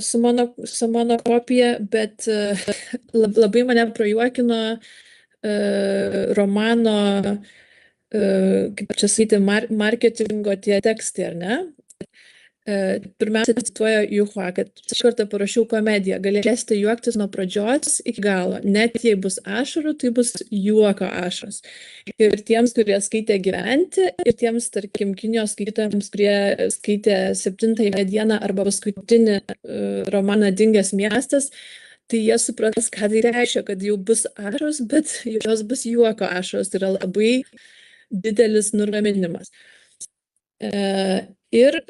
su mano kopija, bet labai mane prajuokino romano, kaip čia sakyti, marketingo tie tekstai, ar ne? Pirmiausia, cituoja Juha, kad šį kartą parašiau komediją, galėsite juoktis nuo pradžios iki galo, net jei bus ašarų, tai bus juoko ašaros. Ir tiems, kurie skaitė Gyventi, ir tiems, tarkim, Kinijos skaitytojams, kurie skaitė 7 dieną arba paskutinį romaną Dingęs miestas, tai jie supras, ką tai reiškia, kad jau bus ašaros, bet jos bus juoko ašaros, tai yra labai didelis nuraminimas. Ir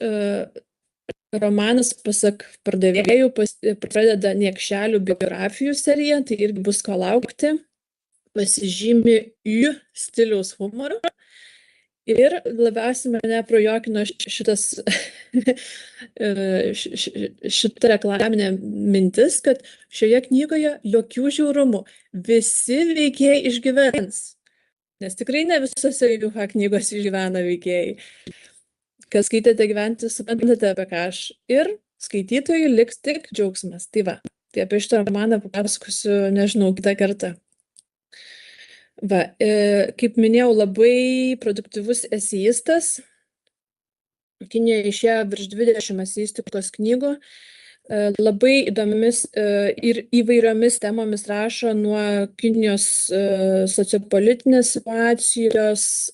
romanas, pasak pardavėjų, pradeda Niekšelių biografijų seriją, tai irgi bus ko laukti, pasižymi jų stiliaus humoru. Ir labiausiai mane prajuokino šita reklaminė mintis, kad šioje knygoje jokių žiaurumų, visi veikėjai išgyvens. Nes tikrai ne visose Juha knygos išgyvena veikėjai. Kas skaitėte Gyventi, suprantate, apie ką aš. Ir skaitytojui liks tik džiaugsmas. Tai va, tai apie šitą romaną papasakosiu, nežinau, kitą kartą. Va, kaip minėjau, labai produktyvus esėjistas. Kinijoje išėjo virš 20 eseistikos knygų. Labai įdomiamis ir įvairiomis temomis rašo, nuo Kinijos sociopolitinės situacijos,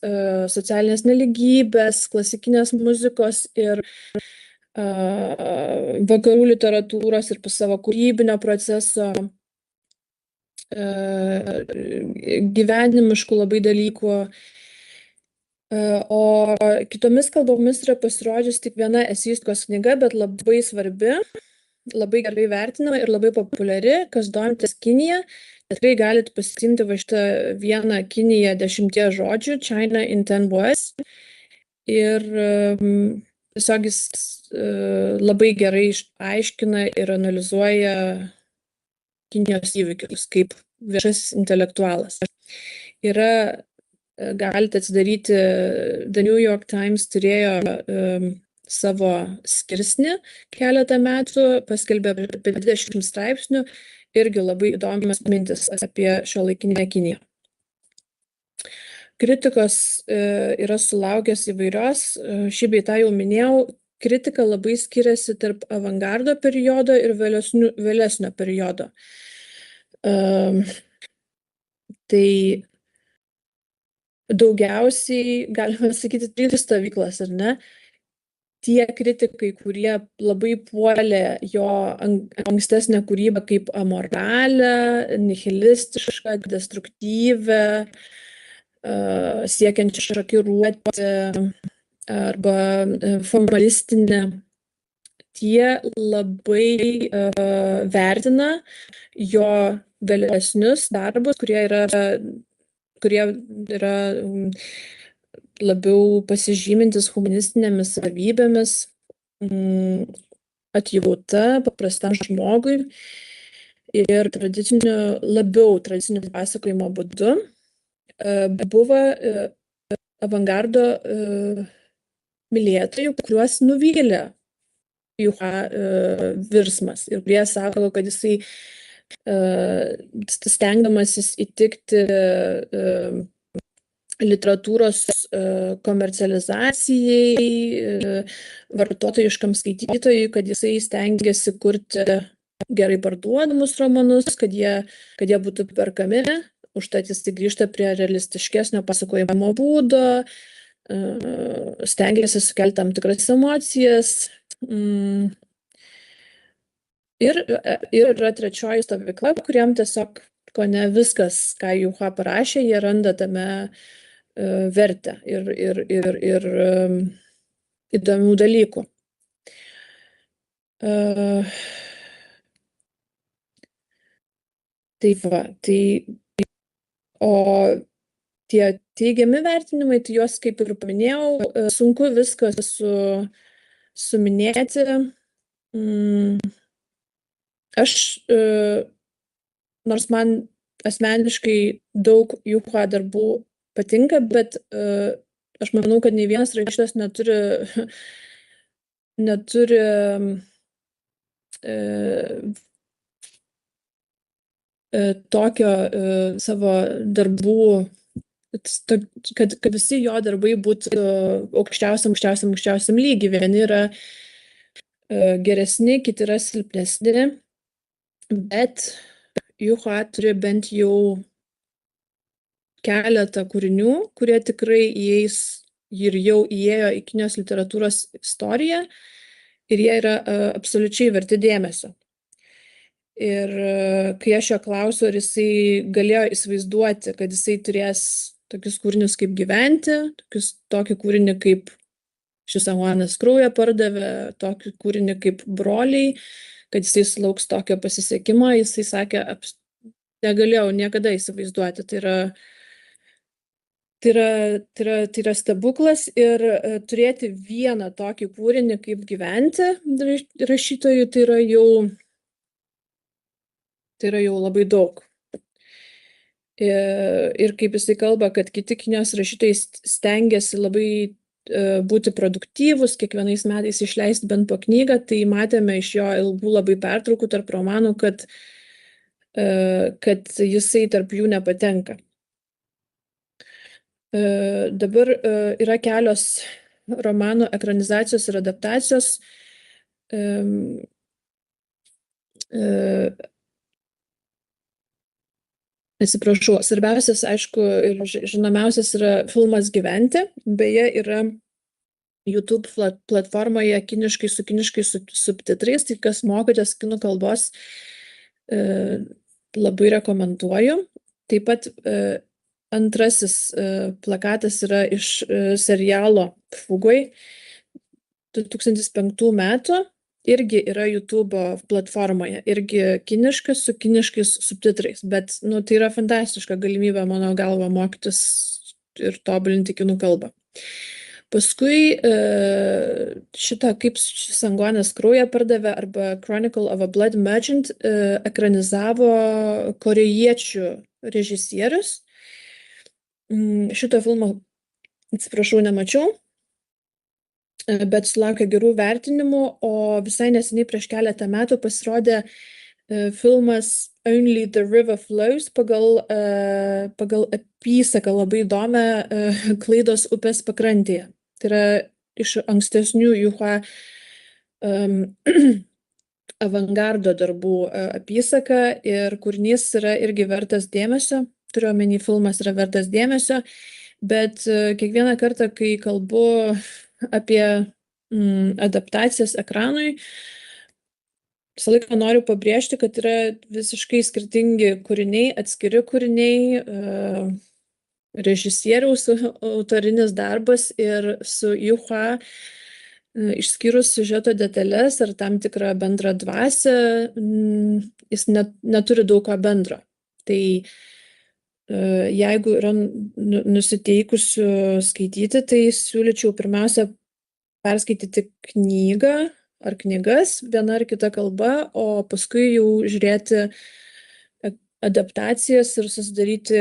socialinės nelygybės, klasikinės muzikos ir vakarų literatūros ir savo kūrybinio proceso, gyvenimiškų labai dalykų. O kitomis kalbomis yra pasirodžius tik viena eseistikos knyga, bet labai svarbi, labai gerai vertinama ir labai populiari. Kas domitės Kinija, tikrai galite pasiimti va šitą vieną Kiniją 10 žodžių, China in 10 words. Ir tiesiog jis labai gerai aiškina ir analizuoja Kinijos įvykius kaip viešasis intelektualas. Galite atsidaryti, The New York Times turėjo savo skirsnį keletą metų, paskelbė apie 20 straipsnių, irgi labai įdomios mintis apie šiuolaikinę Kiniją. kritikos yra sulaukęs įvairios, šį bei tą jau minėjau, kritika labai skiriasi tarp avangardo periodo ir vėlesnio periodo. Tai daugiausiai, galima sakyti, 3 stovyklas, ar ne? Tie kritikai, kurie labai puolė jo ankstesnę kūrybą kaip amoralę, nihilistišką, destruktyvę, siekiančią šokiruoti arba formalistinę, tie labai vertina jo vėlesnius darbus, kurie yra labiau pasižymintis humanistinėmis savybėmis, atjauta paprastam žmogui ir labiau tradiciniu pasakojimo būdu. Buvo avangardo mylėtojų, kuriuos nuvylė Juha virsmas ir kurie sako, kad jisai stengdamasis įtikti literatūros komercializacijai, vartotojiškam skaitytojui, kad jisai stengiasi kurti gerai parduodamus romanus, kad jie būtų perkami, užtat jisai grįžta prie realistiškesnio pasakojimo būdo, stengiasi sukelti tam tikras emocijas. Ir yra trečioji stovykla, kuriam tiesiog kone viskas, ką Juha parašė, jie randa tame vertę ir įdomių dalykų. O tie teigiami vertinimai, tai juos, kaip ir paminėjau, sunku viską suminėti. Aš, nors man asmeniškai daug Juha darbų patinka, bet aš manau, kad nei vienas rašytojas neturi tokio savo darbų, kad visi jo darbai būtų aukščiausiam lygiai. Vieni yra geresni, kiti yra silpnesni, bet Juha turi bent jau keletą kūrinių, kurie tikrai įeis ir jau įėjo į kinijos literatūros istoriją ir jie yra absoliučiai verti dėmesio. Ir kai aš jo klausiu, ar jisai galėjo įsivaizduoti, kad jisai turės tokius kūrinius kaip Gyventi, tokį kūrinį kaip Šis anguanas kraują pardavė, tokį kūrinį kaip Broliai, kad jisai sulauks tokio pasisekimo, jisai sakė, negalėjau niekada įsivaizduoti. Tai yra stebuklas ir turėti vieną tokį kūrinį kaip Gyventi rašytojų, tai yra jau labai daug. Ir kaip jisai kalba, kad kiti kinijos rašytojai stengiasi labai būti produktyvus, kiekvienais metais išleisti bent po knygą, tai matėme iš jo ilgų labai pertraukų tarp romanų, kad jisai tarp jų nepatenka. Dabar yra kelios romanų ekranizacijos ir adaptacijos. Atsiprašau, svarbiausias, aišku, ir žinomiausias yra filmas Gyventi, beje, yra YouTube platformoje kiniškai su kiniškais subtitrais, tai kas mokotės kinų kalbos, labai rekomenduoju. Taip pat antrasis plakatas yra iš serialo Fugoj 2005 metų. Irgi yra YouTube platformoje, irgi kiniškas su kiniškais subtitrais, bet tai yra fantastiška galimybė, mano galva, mokytis ir tobulinti kinų kalbą. Paskui šitą Kaip šis anguanas kraują pardavė arba Chronicle of a Blood Merchant ekranizavo korėjiečių režisierius. Šito filmo, atsiprašau, nemačiau, bet sulaukė gerų vertinimų, o visai neseniai prieš keletą metų pasirodė filmas Only the River Flows pagal apysaką labai įdomią Klaidos upės pakrantėje. Tai yra iš ankstesnių Juha avangardo darbų apysaka ir kūrinys yra irgi vertas dėmesio, turiu omeny, filmas yra vertas dėmesio, bet kiekvieną kartą, kai kalbu apie adaptacijas ekranui, visą laiką noriu pabrėžti, kad yra visiškai skirtingi kūriniai, atskiri kūriniai, režisieriaus autorinis darbas ir su Juha išskyrus siužeto detalės ar tam tikrą bendrą dvasią, jis neturi daug ką bendro. Tai jeigu yra nusiteikusių skaityti, tai siūlyčiau pirmiausia perskaityti knygą ar knygas viena ar kita kalba, o paskui jau žiūrėti adaptacijas ir susidaryti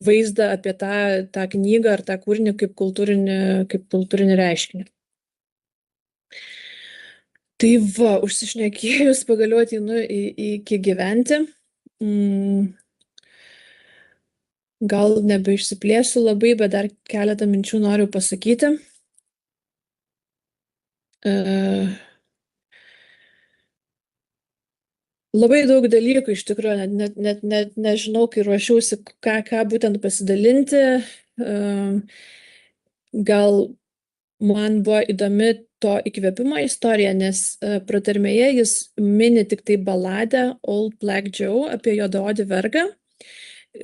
vaizdą apie tą knygą ar tą kūrinį kaip kultūrinį reiškinį. Tai va, užsišnekėjus pagaliau ateinu iki gyventi. Gal nebeišsiplėsiu labai, bet dar keletą minčių noriu pasakyti. Labai daug dalykų iš tikrųjų, net nežinau, kai ruošiausi, ką būtent pasidalinti. Gal man buvo įdomi to įkvėpimo istorija, nes pratarmėje jis mini tik tai baladę Old Black Joe apie juodaodį vergą.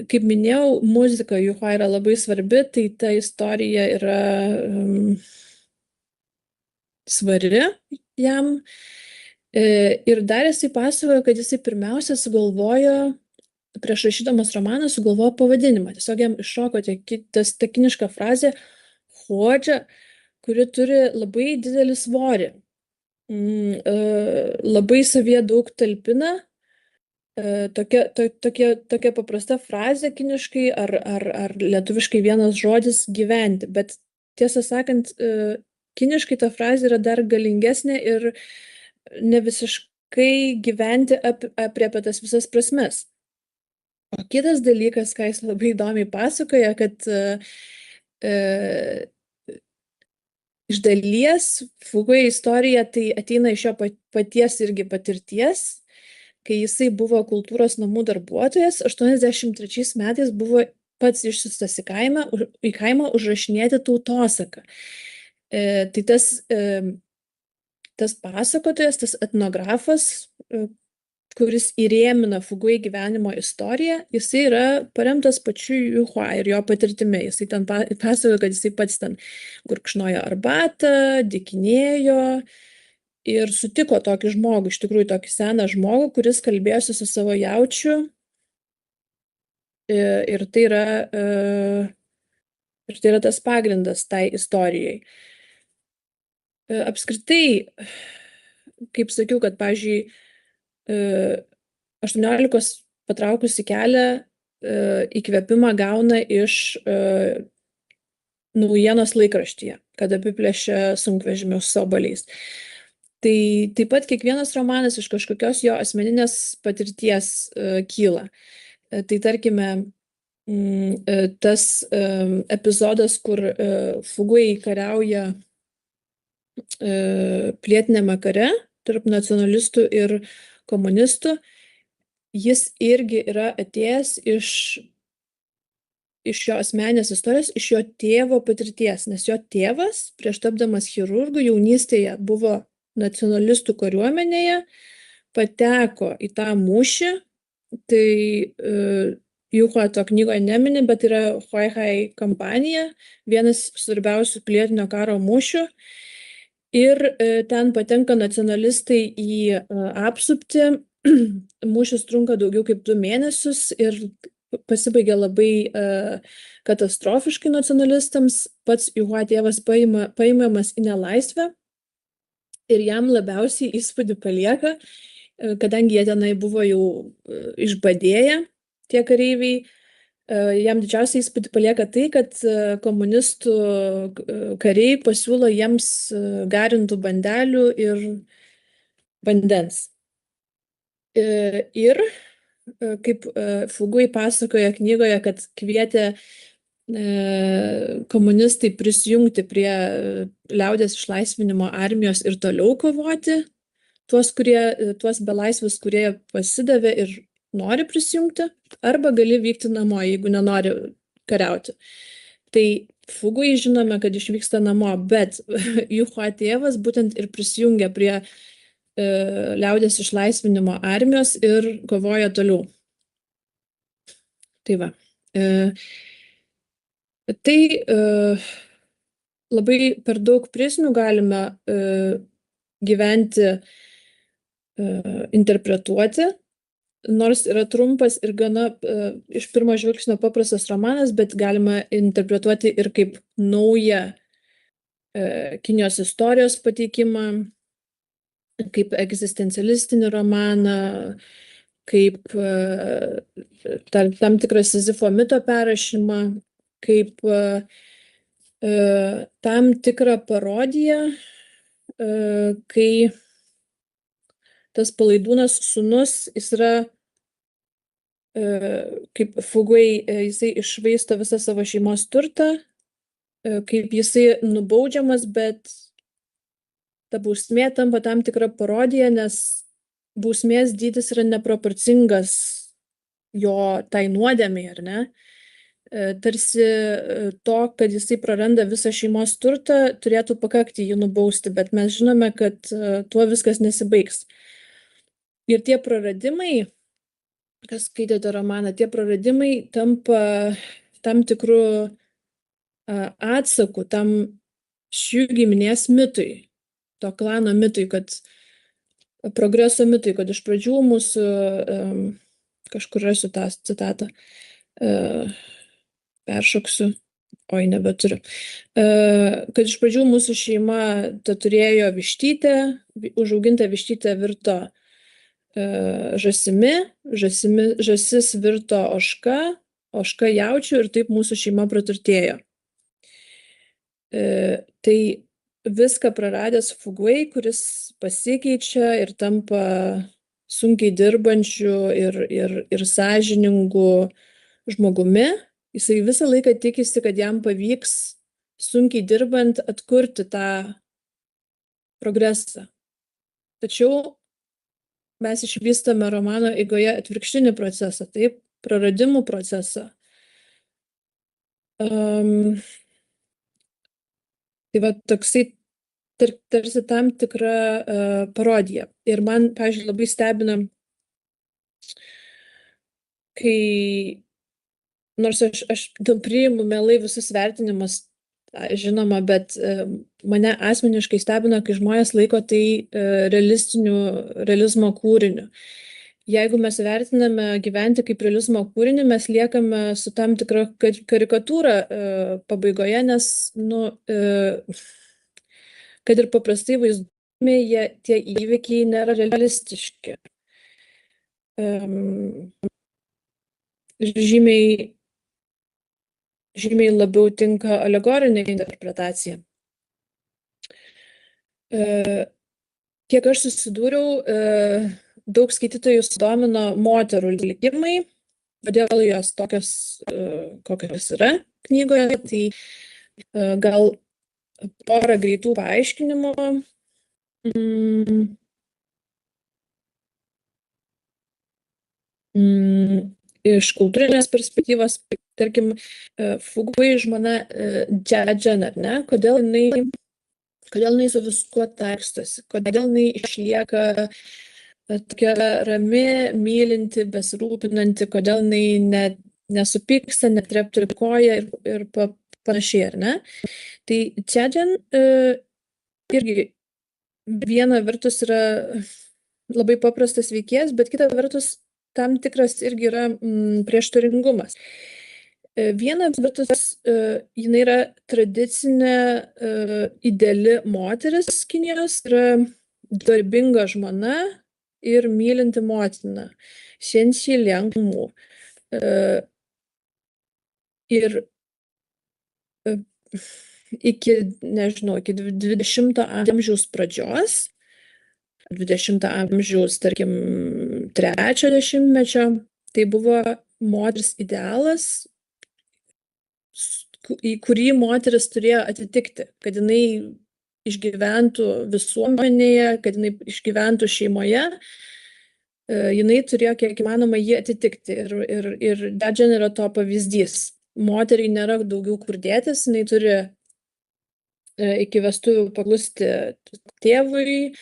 Kaip minėjau, muzika Juha yra labai svarbi, tai ta istorija yra svari jam. Ir dar jisai pasakojo, kad jisai pirmiausia sugalvojo, prieš rašydamas romaną, sugalvojo pavadinimą. Tiesiog jam iššoko ta kiniška frazė hodža, kuri turi labai didelį svorį. Labai savyje daug talpina. Tokia paprasta frazė kiniškai ar lietuviškai vienas žodis gyventi. Bet tiesą sakant, kiniškai ta frazė yra dar galingesnė ir ne visiškai gyventi apriepia tas visas prasmes. O kitas dalykas, ką jis labai įdomiai pasakoja, kad iš dalies Fugui istorija tai ateina iš jo paties irgi patirties, kai jisai buvo kultūros namų darbuotojas, 83 metais buvo pats išsiųstas į kaimą užrašinėti tautosaką. Tai tas pasakotojas, tas etnografas, kuris įrėmina Fugui gyvenimo istoriją, jisai yra paremtas pačiu Juha ir jo patirtimi. Jisai ten pasakoja, kad jisai pats ten gurkšnojo arbatą, dykinėjo ir sutiko tokį žmogų, iš tikrųjų tokį seną žmogų, kuris kalbėjosi su savo jaučiu. Ir tai yra tas pagrindas tai istorijai. Apskritai, kaip sakiau, kad, pavyzdžiui, 18 patraukusi kelią įkvėpimą gauna iš naujienos laikraštyje, kad apiplėšia sunkvežimius su obuoliais. Tai taip pat kiekvienas romanas iš kažkokios jo asmeninės patirties kyla. Tai tarkime, tas epizodas, kur Fugui kariauja pilietiniame kare tarp nacionalistų ir komunistų, jis irgi yra atėjęs iš jo asmeninės istorijos, iš jo tėvo patirties, nes jo tėvas, prieš tapdamas chirurgu, jaunystėje buvo nacionalistų kariuomenėje, pateko į tą mūšį, tai Juha to knygoje nemini, bet yra Huaihai kampanija, vienas svarbiausių pilietinio karo mūšių. Ir ten patenka nacionalistai į apsuptį, mūšis trunka daugiau kaip 2 mėnesius ir pasibaigia labai katastrofiškai nacionalistams. Pats Juha tėvas paimamas į nelaisvę ir jam labiausiai įspūdį palieka, kadangi jie tenai buvo jau išbadėję, tie kareiviai, jam didžiausiai įspūdį palieka tai, kad komunistų kariai pasiūlo jiems garintų bandelių ir vandens. Ir kaip Fugui pasakoja knygoje, kad kvietė komunistai prisijungti prie liaudies išlaisvinimo armijos ir toliau kovoti, tuos belaisvius, kurie pasidavė ir nori prisijungti, arba gali vykti namo, jeigu nenori kariauti. Tai Fugui žinome, kad išvyksta namo, bet Juhua tėvas būtent ir prisijungia prie liaudies išlaisvinimo armijos ir kovoja toliau. Tai va. Tai labai per daug prizmių galime gyventi, interpretuoti, nors yra trumpas ir gana iš pirmo žvilgsnio paprastas romanas, bet galima interpretuoti ir kaip naują Kinijos istorijos pateikimą, kaip egzistencialistinį romaną, kaip tam tikrą Sizifo mito perrašymą, kaip tam tikrą parodiją, kai tas palaidūnas sūnus, jis yra kaip Fugui, jisai iššvaisto visą savo šeimos turtą, kaip jisai nubaudžiamas, bet ta bausmė tampa tam tikra parodija, nes bausmės dydis yra neproporcingas jo tai nuodėmei, ar ne? Tarsi to, kad jisai praranda visą šeimos turtą, turėtų pakakti jį nubausti, bet mes žinome, kad tuo viskas nesibaigs. Ir tie praradimai, kas skaitėte romaną, tie praradimai tampa tam tikrų atsakų tam šių giminės mitui, to klano mitui, kad progreso mitui, kad iš pradžių mūsų, kažkur rasiu tą citatą, peršoksiu, oi, nebeturiu, kad iš pradžių mūsų šeima turėjo vištytę, užauginta vištytė virto žąsimi, žąsis virto ožka, ožka jaučių ir taip mūsų šeima praturtėjo. Tai viską praradęs Fugui, kuris pasikeičia ir tampa sunkiai dirbančiu ir sąžiningu žmogumi, jisai visą laiką tikisi, kad jam pavyks sunkiai dirbant atkurti tą progresą. Tačiau mes išvystame romano eigoje atvirkštinį procesą, taip, praradimų procesą. Tai va toksai tarsi tam tikra parodija. Ir man, pavyzdžiui, labai stebina, kai, nors aš priimu mielai visus vertinimus, žinoma, bet mane asmeniškai stebina, kai žmonės laiko tai realizmo kūriniu. Jeigu mes vertiname gyventi kaip realizmo kūrinį, mes liekame su tam tikra karikatūra pabaigoje, nes, kad ir paprastai vaizduojami, tie įvykiai nėra realistiški. Žymiai labiau tinka alegorinė interpretacija. Kiek aš susidūriau, daug skaitytojų sudomino moterų likimai, kodėl jos tokios, kokios yra knygoje, tai gal porą greitų paaiškinimų. Iš kultūrinės perspektyvos, tarkim, Fugui žmona Džedžen, ar ne, kodėl jinai su viskuo taikstosi, kodėl jinai išlieka tokia rami, mylinti, besirūpinanti, kodėl jinai nesupyksta, netrepteli koją ir panašiai, ar ne? Tai Džedžen irgi viena vertus yra labai paprastas veikėjas, bet kita vertus tam tikras irgi yra prieštaringumas. Viena vertus, jinai yra tradicinė ideali moteris Kinijos, yra darbinga žmona ir mylinti motina. Xianxi Liangmu. Ir iki 20 amžiaus pradžios 20 amžiaus, tarkim, 30-mečio, tai buvo moters idealas, į kurį moteris turėjo atitikti, kad jinai išgyventų visuomenėje, kad jinai išgyventų šeimoje, jinai turėjo kiek įmanoma jį atitikti. Ir Džedžian yra to pavyzdys. Moteriai nėra daugiau kur dėtis, jinai turi iki vestuvių paklusti tėvui,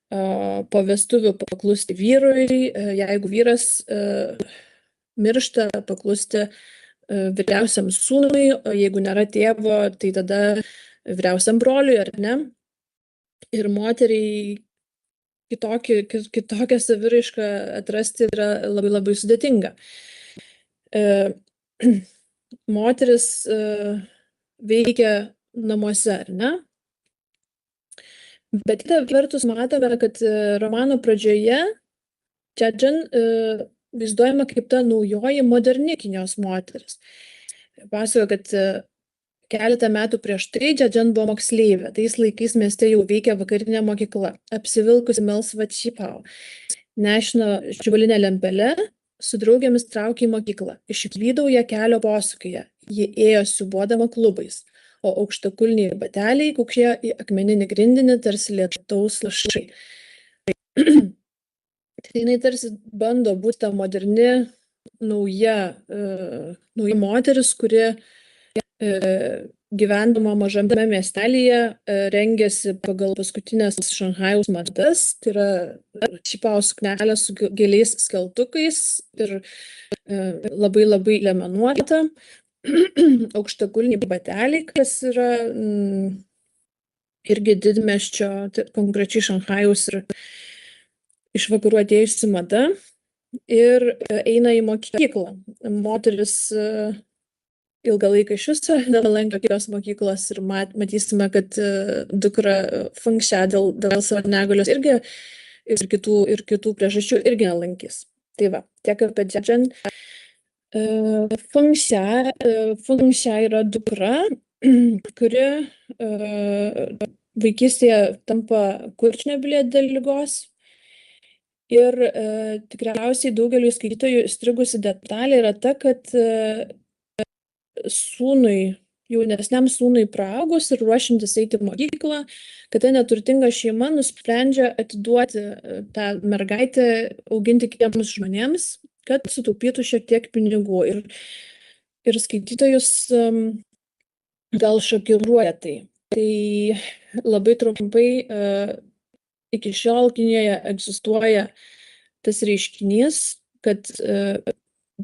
po vestuvių paklusti vyrui, jeigu vyras miršta, paklusti vyriausiam sūnui, o jeigu nėra tėvo, tai tada vyriausiam broliui, ar ne? Ir moteriai kitokią saviraišką atrasti yra labai labai sudėtinga. Moteris veikia namuose, ar ne? Bet kita vertus matome, kad romano pradžioje Džedžian vaizduojama kaip ta naujoji moderni Kinijos moteris. Pasakojo, kad keletą metų prieš tai Džedžian buvo moksleivė. Tais laikais mieste jau veikia vakarinė mokykla, apsivilkusi melsvą čipau. Nešino žibalinę lempelę, su draugėmis traukė į mokyklą. Išklydau ją kelio posūkyje. Ji ėjo siūbuodama klubais, o aukštakulniai bateliai kukšėjo į akmeninį grindinį, tarsi lietaus lašai. Tai jinai tarsi bando būti ta moderni, nauja moteris, kuri gyvendama mažame miestelyje rengėsi pagal paskutinės Šanchajaus madas, tai yra čipau suknelė su giliais skeltukais ir labai labai liemenuota, aukštakulniai bateliai, kas yra irgi didmiesčio, konkrečiai Šanchajaus ir iš vakarų atėjusi mada, ir eina į mokyklą. Moteris ilgą laiką iš viso nelankė jokios mokyklos ir matysime, kad dukra Fengxia dėl savo negalios irgi ir kitų priežasčių irgi nelankys. Tai va, tiek apie Džedžian. Fengxia yra dukra, kuri vaikystėje tampa kurčnebylė dėl ligos. Ir tikriausiai daugeliui skaitytojų įstrigusi detalė yra ta, kad jaunesniam sūnui praaugus ir ruošintis eiti į mokyklą, kad ta neturtinga šeima nusprendžia atiduoti tą mergaitę auginti kitiems žmonėms, kad sutaupytų šiek tiek pinigų. Ir skaitytojus gal šokiruoja tai. Tai labai trumpai iki šiol Kinijoje egzistuoja tas reiškinys, kad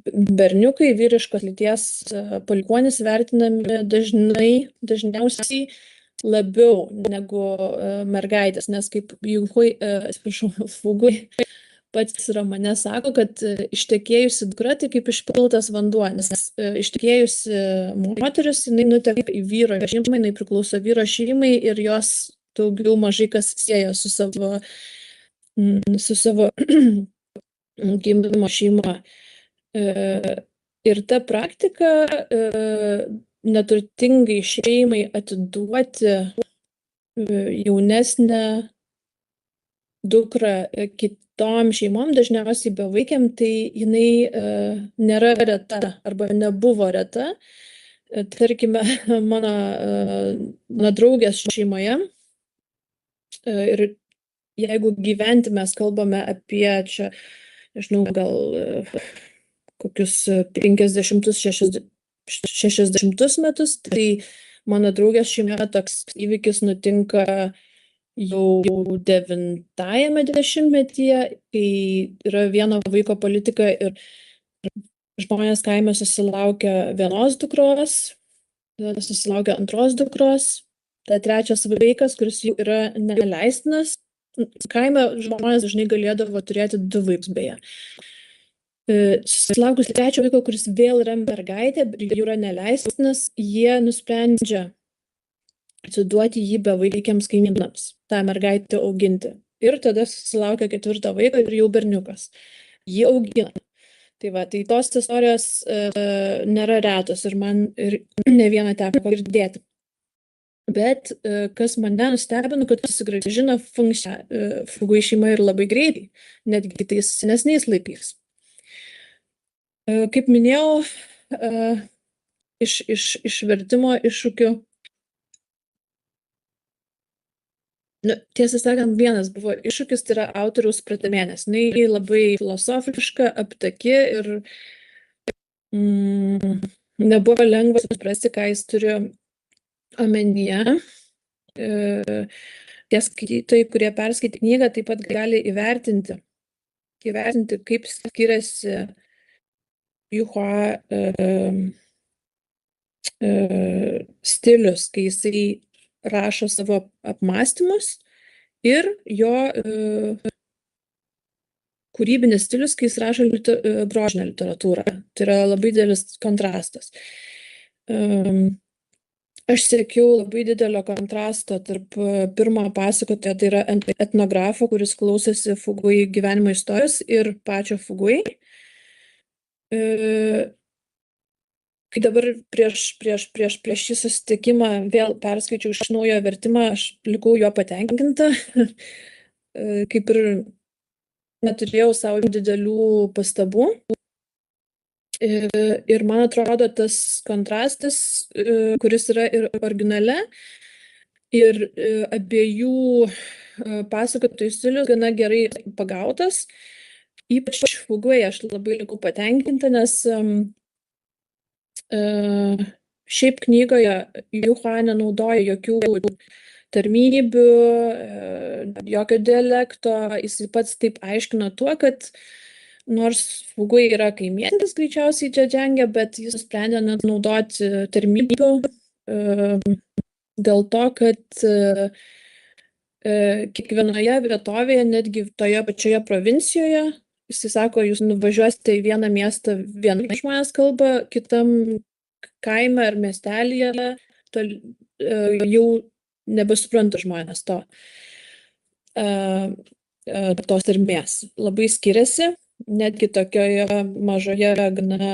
berniukai vyriškos lyties palikuonys vertinami dažniausiai labiau negu mergaitės, nes kaip Fugui pats romane sako, kad ištekėjusi dukra tai kaip išpiltas vanduo, nes ištekėjusi moteris, jinai nuteka į vyro šeimą, jinai priklauso vyro šeimai ir jos daugiau mažai kas sieja su savo gimimo šeima. Ir ta praktika neturtingai šeimai atiduoti jaunesnę dukrą kitom šeimom, dažniausiai bevaikėm, tai jinai nėra reta arba nebuvo reta. Tarkime, mano draugės šeimoje. Ir jeigu gyventi mes kalbame apie čia, nežinau, gal kokius 50-60 metus, tai mano draugės šeimoje toks įvykis nutinka jau 9-ajame dešimtmetyje, kai yra vieno vaiko politika ir žmonės kaime susilaukia vienos dukros, susilaukia antros dukros, ta trečias vaikas, kuris jau yra neleistinas. Kaime žmonės dažnai galėdavo turėti 2 vaikus beje. Susilaukus trečio vaiko, kuris vėl yra mergaitė, jau yra neleistinas, jie nusprendžia atiduoti jį bevaikiams kaimynams, tą mergaitę auginti. Ir tada susilaukia 4 vaiko ir jau berniukas. Jį augina. Tai va, tai tos istorijos nėra retos ir man ir ne vieną teko girdėti. Bet kas mane nustebino, kad susigrąžino funkciją Fugui šeima ir labai greitai, netgi tais senesniais laikais. Kaip minėjau, iš vertimo iššūkių, tiesą sakant, vienas buvo iššūkis, tai yra autoriaus pratimėnės. Jinai labai filosofiška, aptaki ir nebuvo lengva suprasti, ką jis turi omenyje. Tie skaitytojai, kurie perskaitė knygą, taip pat gali įvertinti, kaip skiriasi Juhua stilius, kai jisai rašo savo apmąstymus ir jo kūrybinis stilius, kai jis rašo grožinę literatūrą. Tai yra labai didelis kontrastas. Aš siekiau labai didelio kontrasto tarp pirmo pasakotojo, tai yra etnografo, kuris klausėsi Fugui gyvenimo istorijos, ir pačio Fugui. Kai dabar prieš šį susitikimą vėl perskaičiau iš naujo vertimą, aš likau jo patenkinta. Kaip ir neturėjau savo didelių pastabų. Ir man atrodo, tas kontrastas, kuris yra ir originale, ir abiejų pasakotojų stilius gana gerai pagautas. Ypač Fugui aš labai likau patenkinta, nes šiaip knygoje Juhua nenaudoja jokių tarmybių, jokio dialekto. Jis pats taip aiškino tuo, kad nors Fugui yra kaimietis greičiausiai Džedžiangė, bet jis nusprendė nenaudoti tarmybių dėl to, kad kiekvienoje vietovėje, netgi toje pačioje provincijoje, jis sako, jūs nuvažiuosite į vieną miestą, vieną žmonės kalba, kitam kaime ar miestelyje jau nebesupranta žmonės tos tarmės. Labai skiriasi, netgi tokioje mažoje gana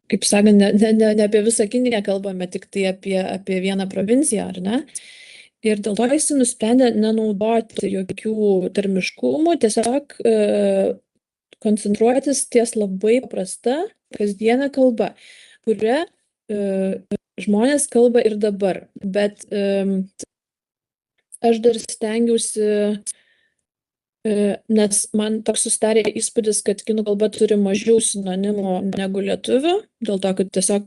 kaip sakant, ne apie visą Kiniją kalbame, tik tai apie vieną provinciją, ar ne? Ir dėl to jis nusprendė nenaudoti jokių tarmiškumų, tiesiog koncentruotis ties labai paprasta kasdienė kalba, kuria žmonės kalba ir dabar. Bet aš dar stengiausi, nes man toks susidarė įspūdis, kad kinų kalba turi mažiau sinonimų negu lietuvių, dėl to, kad tiesiog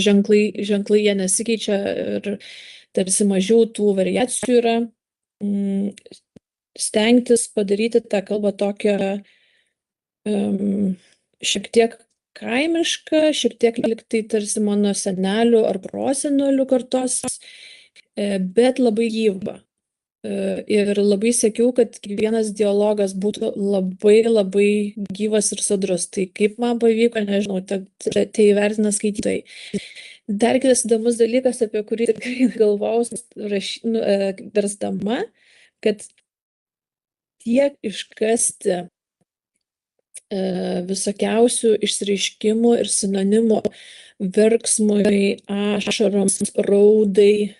ženklai jie nesikeičia ir tarsi mažiau tų variacijų yra. Stengtis padaryti tą kalbą tokią šiek tiek kaimišką, šiek tiek liktai tarsi mano senelių ar prosenelių kartos, bet labai gyva. Ir labai siekiau, kad kiekvienas dialogas būtų labai, labai gyvas ir sodrus. Tai kaip man pavyko, nežinau, tai įvertina skaitytojai. Dar kitas įdomus dalykas, apie kurį tikrai galvojau versdama, kad tiek iškasti visokiausių išsireiškimų ir sinonimų verksmui, ašaroms, raudai,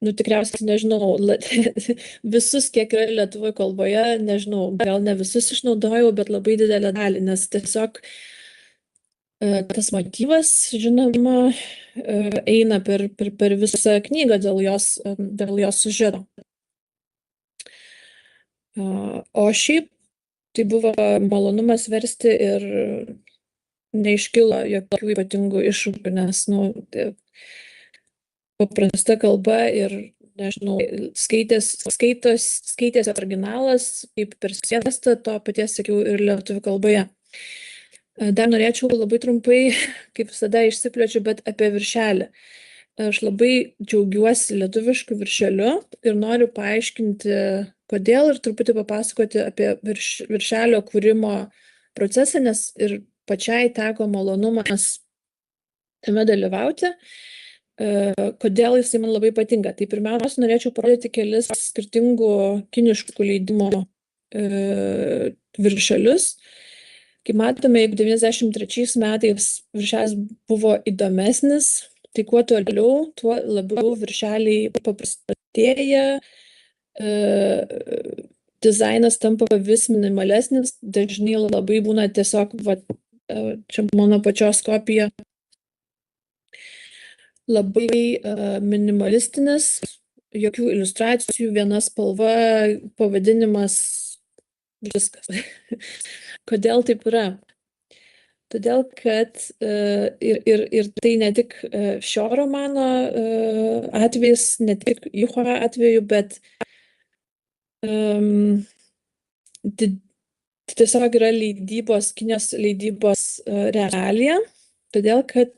tikriausiai, nežinau, visus, kiek yra lietuvių kalboje, nežinau, gal ne visus išnaudojau, bet labai didelę dalį, nes tiesiog tas motyvas, žinoma, eina per visą knygą dėl jos siužeto. O šiaip tai buvo malonumas versti ir neiškilo jokių ypatingų iššūkių, nes, paprasta kalba ir, nežinau, skaitėsi originalas, kaip per sviestą, to paties sakiau ir lietuvių kalboje. Dar norėčiau labai trumpai, kaip visada išsiplečiu, bet apie viršelį. Aš labai džiaugiuosi lietuvišku viršeliu ir noriu paaiškinti, kodėl, ir truputį papasakoti apie viršelio kūrimo procesą, nes ir pačiai teko malonumas tame dalyvauti. Kodėl jisai man labai patinka. Tai pirmiausia, norėčiau parodyti kelis skirtingų kiniškų leidimo viršelius. Kaip matome, jeigu 93 metais viršelis buvo įdomesnis, tai kuo toliau, tuo labiau viršeliai paprastėja, dizainas tampa vis minimalesnis, dažnai labai būna tiesiog, va, čia mano pačios kopija, labai minimalistinis, jokių iliustracijų, viena spalva, pavadinimas, viskas. Kodėl taip yra? Todėl, kad ir tai ne tik šio romano atvejis, ne tik Juho atveju, bet tiesiog yra leidybos, Kinijos leidybos realija, todėl, kad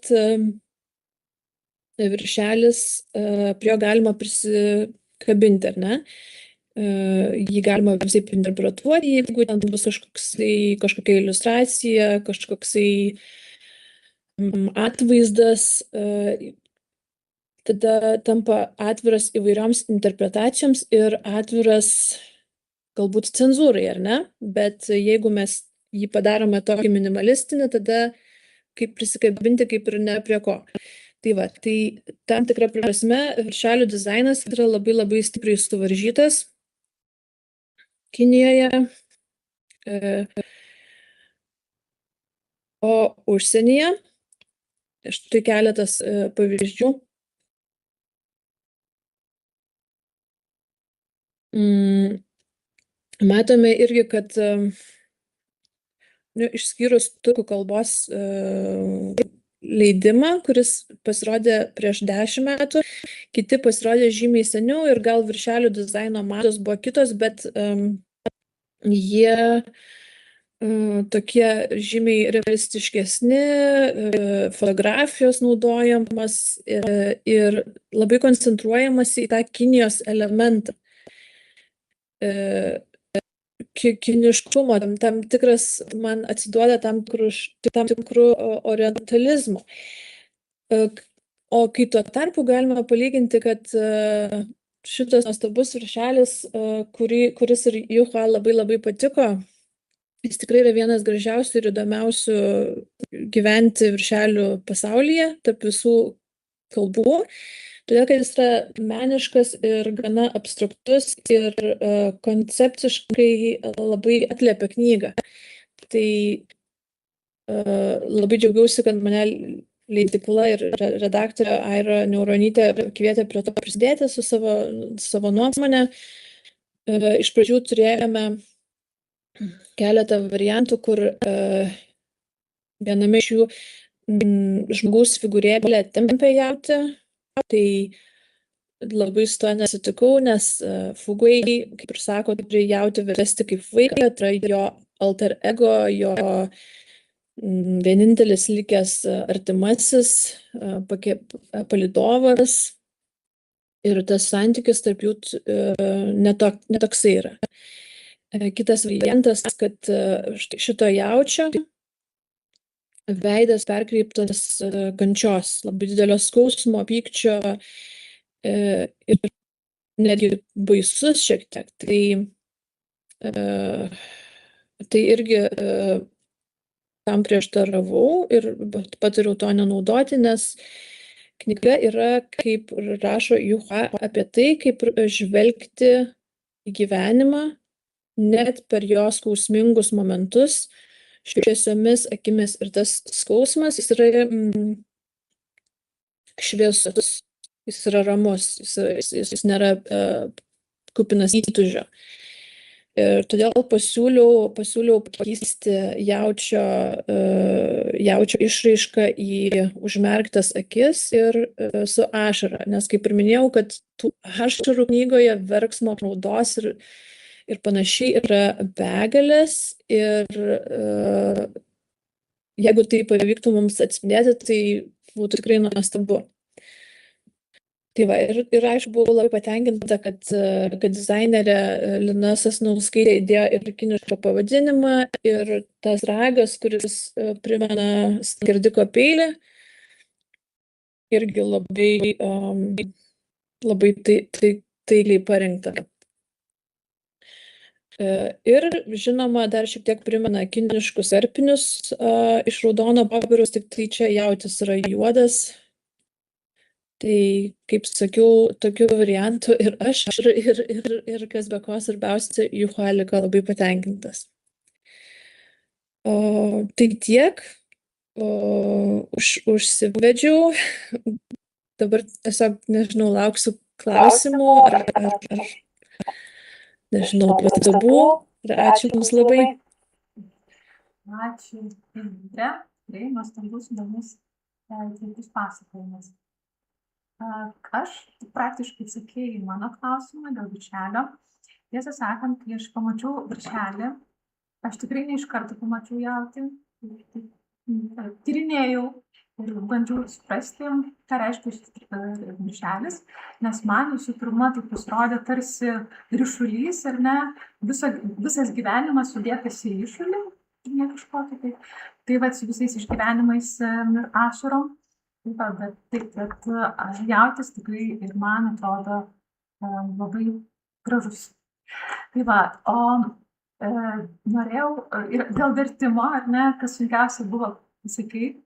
viršelis, prie jo galima prisikabinti, ar ne? Jį galima visaip interpretuoti, jeigu ten bus kažkokia iliustracija, kažkoksai atvaizdas, tada tampa atviras įvairioms interpretacijoms ir atviras galbūt cenzūrai, ar ne? Bet jeigu mes jį padarome tokį minimalistinį, tada kaip prisikabinti, kaip ir ne prie ko. Tai va, tai tam tikra prasme viršelių dizainas yra labai labai stipriai suvaržytas Kinijoje, o užsienyje, štai keletas pavyzdžių. Matome irgi, kad išskyrus turkų kalbos leidimą, kuris pasirodė prieš 10 metų, kiti pasirodė žymiai seniau ir gal viršelių dizaino mados buvo kitos, bet jie tokie žymiai realistiškesni, fotografijos naudojamas ir labai koncentruojamas į tą Kinijos elementą. Kiniškumo, tam tikras, man atsiduoda tam tikrų orientalizmo. O kai tuo tarpu galima palyginti, kad šitas nuostabus viršelis, kuris ir Juho labai labai patiko, jis tikrai yra vienas gražiausių ir įdomiausių gyventi viršelių pasaulyje, tarp visų kalbų. Todėl, kad jis yra meniškas ir gana abstraktus ir koncepciškai labai atliepia knygą. Tai labai džiaugiausi, kad mane leidykla ir redaktorė Aira Niauronytė kvietė prie to prisidėti su savo nuomonę. Iš pradžių turėjome keletą variantų, kur viename iš jų žmogaus figūrėlė tempia jautį. Tai labai su to nesitikau, nes Fuguai, kaip ir sako, turi jauti vesti kaip vaiką, tai jo alter ego, jo vienintelis likęs artimasis, palydovas ir tas santykis tarp jų netoksai yra. Kitas variantas, kad šito jaučio veidas perkreiptas kančios, labai didelio skausmo, pykčio ir netgi baisus šiek tiek. Tai irgi tam prieštaravau ir patariau to nenaudoti, nes knyga yra, kaip rašo Juho, apie tai, kaip žvelgti į gyvenimą net per jo skausmingus momentus, šviesiomis akimis, ir tas skausmas, jis yra šviesus, jis yra ramus, jis nėra kupinas įtūžio. Ir todėl pasiūliau pakeisti jaučio išraišką į užmerktas akis ir su ašara, nes kaip ir minėjau, kad tų ašarų knygoje, verksmo, raudos ir panašiai yra begalės, ir jeigu tai pavyktų mums atspindėti, tai būtų tikrai nuostabu. Tai va, ir aš buvau labai patenkinta, kad dizainerė Lina Sasnauskaitė įdėjo ir kinišką pavadinimą, ir tas ragas, kuris primena skerdiko peilį, irgi labai taikliai parinkta. Ir, žinoma, dar šiek tiek primena kiniškus erpinius iš raudono popieriaus, tik tai čia jautis yra juodas. Tai, kaip sakiau, tokių variantų ir aš, ir kas be ko svarbiausia, Juhua liko labai patenkintas. Tai tiek. Užsivedžiau. Dabar tiesiog, nežinau, lauksiu klausimų ar nežinau, pastabų. Ir ačiū Jums labai. Ačiū, Indre. Tikrai nuostabus, įdomus taikus pasakojimas. Aš praktiškai atsakėjau į mano klausimą dėl viršelio. Tiesą sakant, kai aš pamačiau viršelį, aš tikrai ne iš karto pamačiau jautį. Tyrinėjau ir bandžiau suprasti, ką reiškia šis viršelis, nes man visų pirma tai pasirodė tarsi ryšulys, ar ne, visas gyvenimas sudėtas į ryšulį, ne kažkokį tai. Tai va, su visais išgyvenimais ir ašarom. Bet jautis tikrai ir man atrodo labai gražus. Tai va, norėjau ir dėl vertimo, ar ne, kas sunkiausia buvo pasakyti.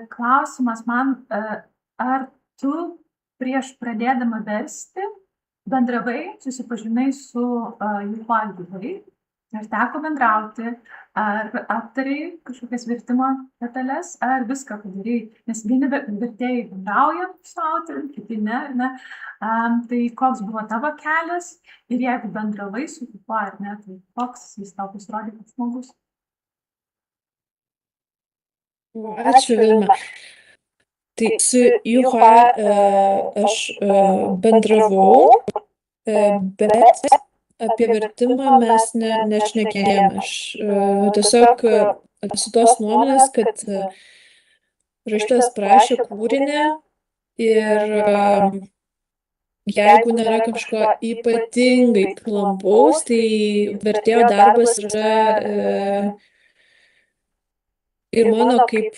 Klausimas man, ar tu prieš pradėdama versti bendravai, susipažinai su Juhua gyvai, ar teko bendrauti, ar aptarei kažkokias vertimo detalės, ar viską padarai, nes vieni vertėjai bendrauja su autorium, kiti ne, ar ne. Tai koks buvo tavo kelias ir jeigu bendravai su Juhua, ar ne, tai koks jis tau pasirodė kaip žmogus? Ačiū, Vilma. Tai su Juhua aš bendravau, bet apie vertimą mes nešnekėjome. Aš tiesiog esu tos nuomonės, kad rašytojas parašė kūrinį ir jeigu nėra kažko ypatingai klampaus, tai vertėjo darbas yra ir mano kaip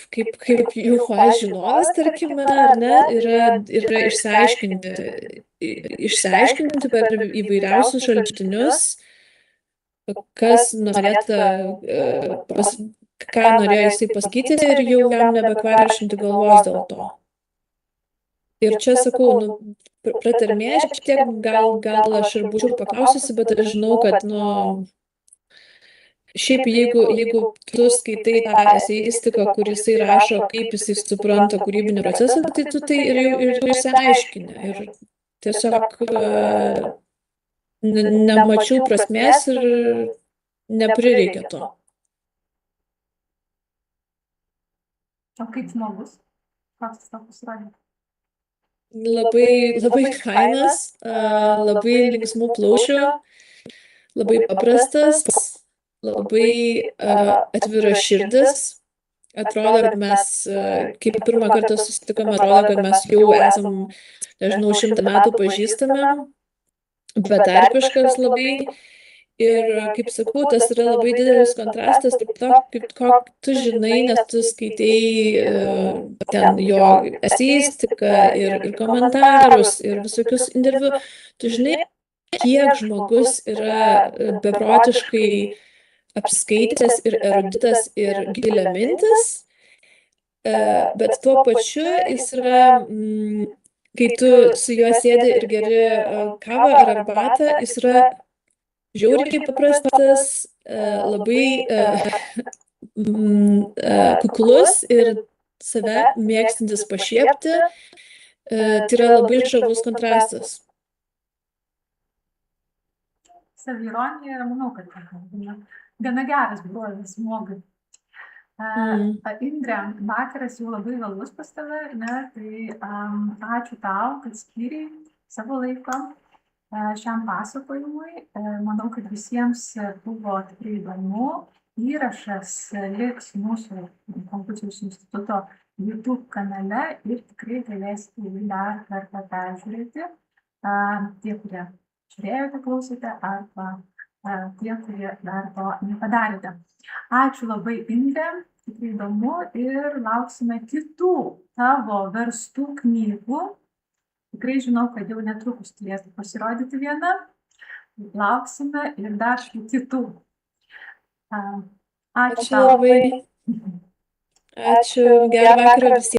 Juhua žinovas, tarkime, ar ne, yra išsiaiškinti per įvairiausius šaltinius, kas norėtų, ką norėjo jisai pasakyti ir jau jam nebekvaršinti galvos dėl to. Ir čia sakau, pratarmė šiek tiek, gal aš ir būčiau paklaususi, bet aš žinau, kad, šiaip jeigu tu skaitai tą eseistiką, kur jisai rašo, kaip jisai supranta kūrybinį procesą, tai tu tai ir išsiaiškini. Ir tiesiog nemačiau prasmės ir neprireikė to. O kaip žmogus? Koks jis tau pasirodė? Labai fainas, labai linksmų plaučių, labai paprastas, labai atviras širdis. Atrodo, kad mes, kaip pirmą kartą susitikome, atrodo, kad mes jau esam, nežinau, 100 metų pažįstami, betarpiškas labai. Ir, kaip sakau, tas yra labai didelis kontrastas tarp to, kaip tu žinai, nes tu skaitai ten jo eseistiką ir komentarus ir visokius interviu. Tu žinai, kiek žmogus yra beprotiškai apskaitęs ir eruditas ir giliamintis, bet tuo pačiu jis yra, kai tu su juo sėdi ir geri kavą ar arbatą, jis yra žiauriai paprastas, labai kuklus ir save mėgstantis pašiepti. Tai yra labai žavus kontrastas. Savironija, manau, kad gana geras bruožas žmogui. Indre, vakaras jau labai vėlus pas tave, ne? Tai ačiū tau, kad skyrei savo laiko šiam pasakojimui. Manau, kad visiems buvo tikrai įdomu. Įrašas liks mūsų Konfucijaus instituto YouTube kanale ir tikrai galėsite jį dar kartą peržiūrėti. Tie, kurie žiūrėjote, klausėte, arba tie, kurie dar to nepadarėte. Ačiū labai, Indre, tikrai įdomu ir lauksime kitų tavo verstų knygų. Tikrai žinau, kad jau netrukus turės pasirodyti viena. Lauksime ir dar kitų. Ačiū Ačiū tau. labai. Ačiū. Gerą vakarą visiems.